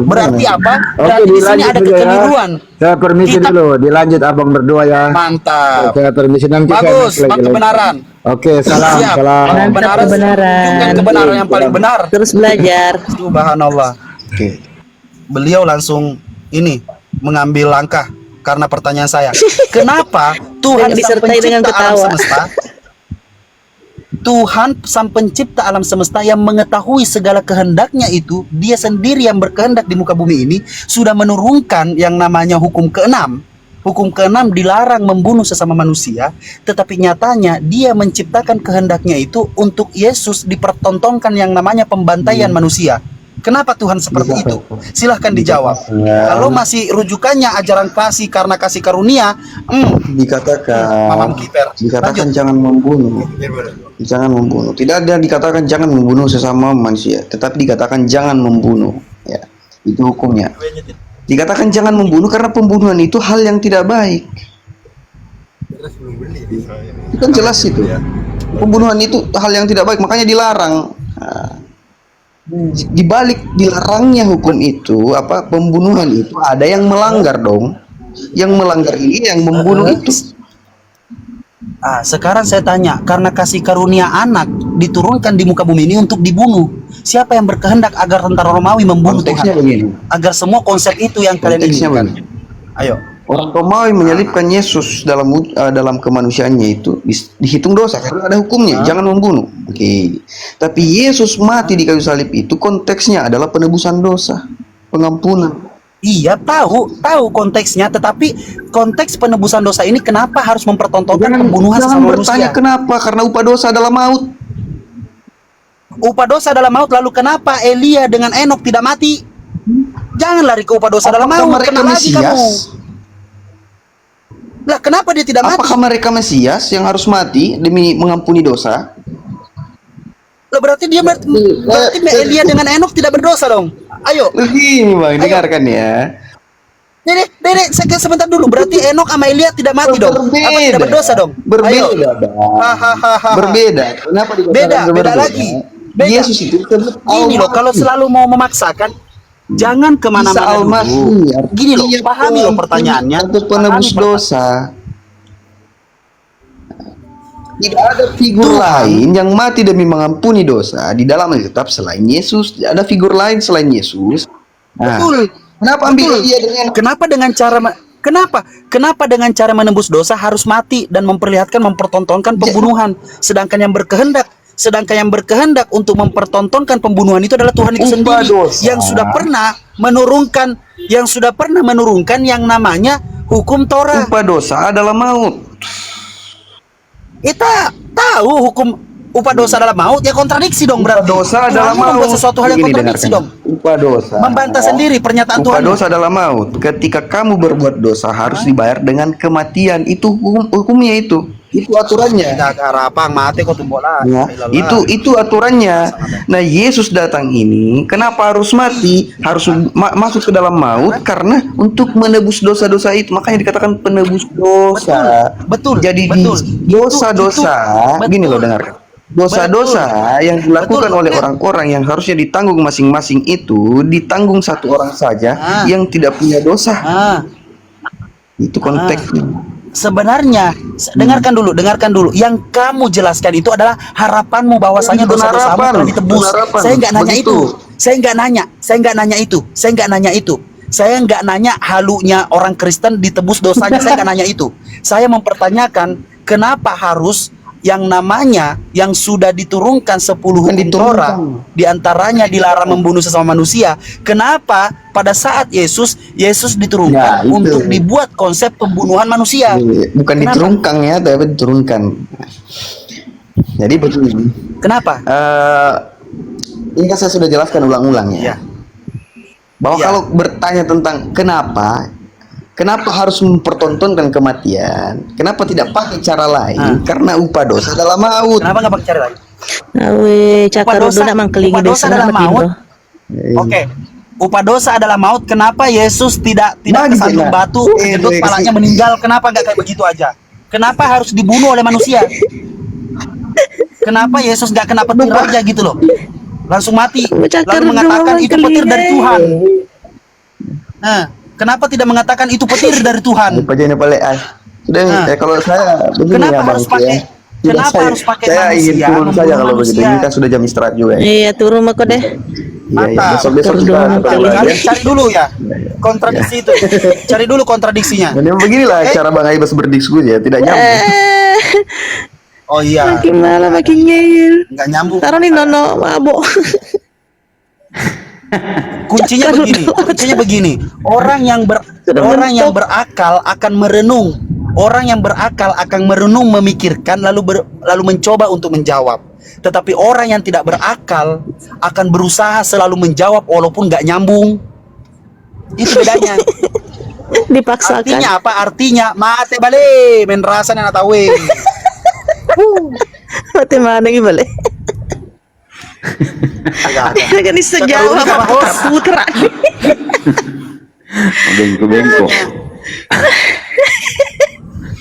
Berarti apa? Berarti di sini ada kekeliruan. Saya permisi dulu, dilanjut abang berdua ya. Mantap. Saya permisi nanti. Bagus, saya bang kebenaran. Oke, salam. Siap. Salam. Bang kebenaran. Tunjukkan kebenaran yang paling benar. Terus belajar. Subhanallah. Oke. Beliau langsung ini mengambil langkah karena pertanyaan saya. Kenapa Tuhan Sang Disertai dengan Pencipta alam ketawa. semesta, Tuhan Sang Pencipta alam semesta yang mengetahui segala kehendaknya itu, dia sendiri yang berkehendak di muka bumi ini, sudah menurunkan yang namanya hukum keenam. Hukum keenam dilarang membunuh sesama manusia, tetapi nyatanya dia menciptakan kehendaknya itu untuk Yesus dipertontonkan yang namanya pembantaian manusia. Kenapa Tuhan seperti itu? Silahkan dijawab. Kalau masih rujukannya ajaran kasih karena kasih karunia, Mamam kiper. Dikatakan Lanjut. jangan membunuh. Jangan membunuh. Tidak ada dikatakan jangan membunuh sesama manusia, tetapi dikatakan jangan membunuh. Ya, itu hukumnya. Dikatakan jangan membunuh karena pembunuhan itu hal yang tidak baik. Itu kan jelas itu. Pembunuhan itu hal yang tidak baik, makanya dilarang. Nah, di balik dilarangnya hukum itu, pembunuhan itu ada yang melanggar dong. Yang melanggar ini yang membunuh itu. Sekarang saya tanya, karena kasih karunia anak diturunkan di muka bumi ini untuk dibunuh. Siapa yang berkehendak agar tentara Romawi membunuh Konteksnya Tuhan? begini. Agar semua konsep itu yang kalian Konteksnya inginkan. begini. Ayo. Orang Romawi menyalibkan Yesus dalam kemanusiaannya itu dihitung dosa karena ada hukumnya, jangan membunuh. Oke. Tapi Yesus mati di kayu salib itu konteksnya adalah penebusan dosa, pengampunan. Iya, tahu konteksnya, tetapi konteks penebusan dosa ini kenapa harus mempertontonkan pembunuhan Jangan sesama bertanya manusia? kenapa, karena upah dosa adalah maut. Upah dosa adalah maut, lalu kenapa Elia dengan Enok tidak mati? Jangan lari ke upah dosa adalah Apakah maut, mereka kena lagi kamu. Mesias? Lah, kenapa dia tidak mati? Apakah mereka Mesias yang harus mati demi mengampuni dosa? Lah, berarti Elia dengan Enok tidak berdosa dong. Ayo. Begini bang, Ayo. dengarkan ya. Dede, sebentar dulu. Berarti Enok sama Elia tidak mati dong? Apa tidak berdosa dong? Ayo. Berbeda, Bang. Hahaha. Berbeda. Kenapa dikatakan Beda berbeda? lagi. Beda. Yesus itu disebut Gini loh, kalau selalu mau memaksakan, jangan kemana-mana dulu. Gini loh, pahami loh pertanyaannya. Untuk penebus Pahami dosa. Tidak ada figur Tuhan. lain yang mati demi mengampuni dosa di dalam Alkitab selain Yesus. Tidak ada figur lain selain Yesus. Nah, Betul. kenapa ambil dia dengan Kenapa dengan cara menembus dosa harus mati dan mempertontonkan pembunuhan, sedangkan yang berkehendak untuk mempertontonkan pembunuhan itu adalah Tuhan itu Upah sendiri dosa. yang sudah pernah menurunkan yang namanya hukum Torah. upah dosa adalah maut? Kita tahu hukum upah dosa adalah maut, ya kontradiksi dong berarti. Dosa adalah Tuhan membuat maut. sesuatu hal yang Begini, kontradiksi dengarkan. dong. Upah dosa. Membantah sendiri pernyataan Upah Tuhan. dosa adalah maut. Ketika kamu berbuat dosa harus dibayar dengan kematian. Itu hukumnya itu. Itu aturannya. Rapang mati kok tumbola. Ya, itu aturannya. Nah, Yesus datang ini kenapa harus mati? Harus masuk ke dalam maut karena untuk menebus dosa-dosa itu. Makanya dikatakan penebus dosa. Betul. Jadi dosa-dosa, Betul. gini loh, dengarkan. Dosa-dosa yang dilakukan oleh orang-orang yang harusnya ditanggung masing-masing itu ditanggung satu orang saja yang tidak punya dosa. Itu konteksnya. Sebenarnya dengarkan dulu. Yang kamu jelaskan itu adalah harapanmu bahwasanya dosa-dosamu telah ditebus. Saya nggak nanya Begitu. itu. Saya nggak nanya halunya orang Kristen ditebus dosanya. Saya nggak nanya itu. Saya mempertanyakan kenapa harus yang namanya yang sudah diturunkan 10 hukum Torah, diantaranya dilarang membunuh sesama manusia. Kenapa pada saat Yesus diturunkan untuk dibuat konsep pembunuhan manusia? Bukan diturunkan ya, tapi diturunkan. Jadi begini. Kenapa? Ini kan saya sudah jelaskan ulang-ulang ya. Ya. Bahwa Ya. kalau bertanya tentang kenapa harus mempertontonkan kematian? Kenapa tidak pakai cara lain? Karena upah dosa adalah maut. Kenapa nggak pakai cara lain? Awe, cakar Upah dosa- udah mangkelingi upah dosa desa adalah mati maut. bro. Oke. Upah dosa adalah maut. Kenapa Yesus tidak Bagi kesandung jelas. batu, kejedot kepalanya meninggal? Kenapa nggak kayak begitu aja? Kenapa harus dibunuh oleh manusia? Kenapa Yesus nggak kena petir aja gitu loh? Langsung mati. Cakar Lalu mengatakan doang itu petir dari kelinga. Tuhan. Nah, kenapa tidak mengatakan itu petir dari Tuhan? Sudah, kalau saya begini Kenapa ya Bang. harus pakai? Sudah, Kenapa harus pakai saya ingin manusia, turun saja kalau membunuh begitu. manusia? Ini kan sudah jam istirahat juga ya. Iya, turun aku deh. Iya, besok-besok kita Perdua, ketemu lagi ya. Cari dulu ya kontradiksi itu. Cari dulu kontradiksinya. Dan beginilah cara Bang Aibas berdiskusi ya, tidak nyambung. Oh iya, Makin malah makin ngeyel. nggak nyambung. Taruh nih Nono mabok. Kuncinya begini. Orang yang berakal akan merenung. Orang yang berakal akan merenung, memikirkan, lalu mencoba untuk menjawab. Tetapi orang yang tidak berakal akan berusaha selalu menjawab walaupun nggak nyambung. Itu bedanya. Dipaksakan. Artinya apa? Artinya mate bale, men rasa na tahu. Mati mana nih balik? Kan bisa jawab apa putra. Bengko-bengko.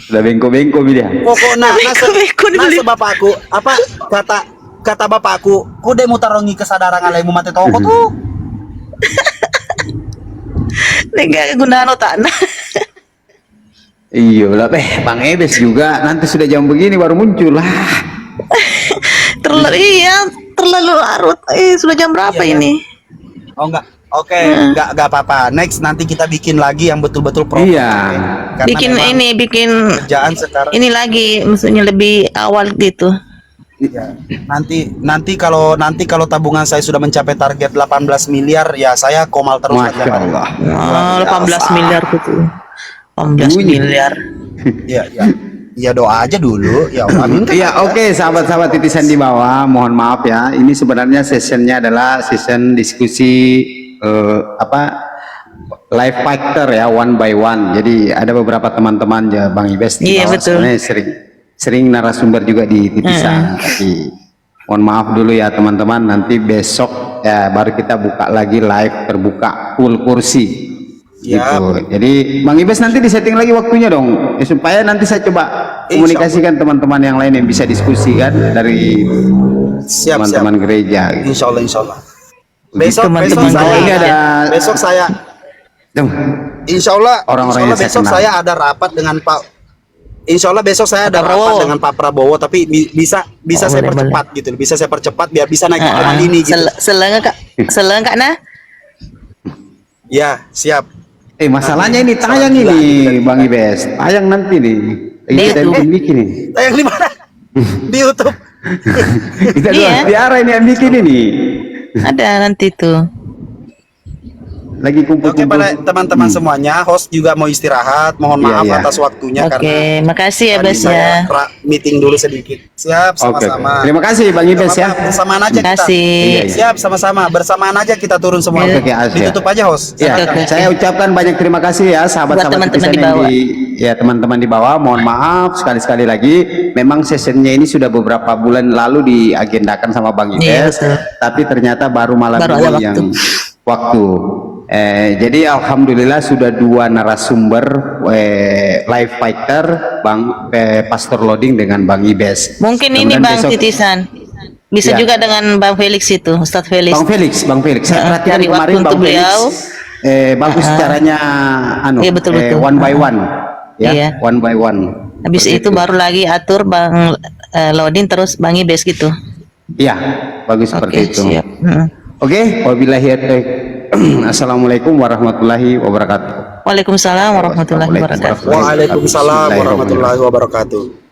Sudah bengko-bengko dia. Pokoknya Beko dibeli. bapakku apa kata bapakku, kude mutarongi kesadaran alaimu mate toko tuh. Nggak gunaan tanah. Iya lah, Bang Ebes juga nanti sudah jam begini baru muncul lah. Terlalu larut. Sudah jam berapa Iya, ini? Oh enggak. Oke, enggak apa-apa. Next nanti kita bikin lagi yang betul-betul proper. Iya. oke? Karena Bikin memang ini, bikin kerjaan sekarang. ini lagi, maksudnya lebih awal gitu. Ya, nanti kalau tabungan saya sudah mencapai target 18 miliar ya saya komal terus Masya aja, Pak. Allah. Oh, 18 miliar gitu. 18 Bunyi. miliar. Ya, ya. Ya doa aja dulu. Ya Allah, amin. Iya, oke, sahabat-sahabat titisan di bawah, mohon maaf ya. Ini sebenarnya sessionnya adalah session diskusi live fighter ya, one by one. Jadi ada beberapa teman-teman ya Bang Ibes di Iya, bawah betul. sebenarnya sering narasumber juga di titisan. Tapi mohon maaf dulu ya teman-teman. Nanti besok ya baru kita buka lagi live terbuka full kursi. Siap. Gitu. Jadi Bang Ibes nanti disetting lagi waktunya dong, supaya nanti saya coba komunikasikan teman-teman yang lain yang bisa diskusi kan dari Siap, teman-teman gereja. Gitu. Insya Allah. Besok Teman-teman saya ini ada besok saya Insya Allah Orang-orang yang saya besok kenal. saya ada rapat dengan Pak. Insya Allah besok saya ada Pak rapat Prabowo. dengan Pak Prabowo, tapi bisa Oh, saya boleh, percepat gitu, bisa saya percepat biar bisa naik ke ini gitu. Selengkap Kak nah. Ya, siap. Masalahnya ini tayang ini Bang Ibes, tayang nanti nih. Di Kita YouTube. bikin bikin nih. Tayang di mana? Di YouTube. Kita Iya. dua tiara ini yang bikin ini. Ada nanti tuh. Lagi Oke, kumpul-kumpul. pada teman-teman semuanya, host juga mau istirahat. Mohon Iya, maaf iya. atas waktunya Oke, karena makasih ya tadi Bes saya ya. meeting dulu sedikit. Siap, Oke, sama-sama. terima kasih Bang Ibes ya. Bersamaan aja kita. Makasih. Iya, iya. Siap, sama-sama. Bersamaan aja kita turun semua. Oke, As, ya. Ditutup aja, host. Ya, Oke. saya ucapkan banyak terima kasih ya sahabat-sahabat Buat teman-teman titisan di yang bawah. ya teman-teman di bawah. Mohon maaf sekali-sekali lagi. Memang sessionnya ini sudah beberapa bulan lalu diagendakan sama Bang Iya, Ibes, betul. tapi ternyata baru malam Baru ini ada yang waktu. jadi alhamdulillah sudah 2 narasumber live fighter Bang Pastor Loading dengan Bang Ibes. Mungkin ini Mudah-mudahan Bang besok- Titisan. Bisa Ya. juga dengan Bang Felix itu, Ustadz Felix. Bang Felix. Saya perhatikan Cari waktu kemarin Bang untuk Felix. beliau. Bagus caranya Iya, betul-betul. one by one. Ya, Iya. one by one. Habis Seperti itu baru lagi atur Bang Lodin terus Bang Ibes gitu. Iya, bagus seperti itu. siap. Oke, wabillahi taufiq. Assalamualaikum warahmatullahi wabarakatuh. Waalaikumsalam warahmatullahi wabarakatuh. Waalaikumsalam warahmatullahi wabarakatuh.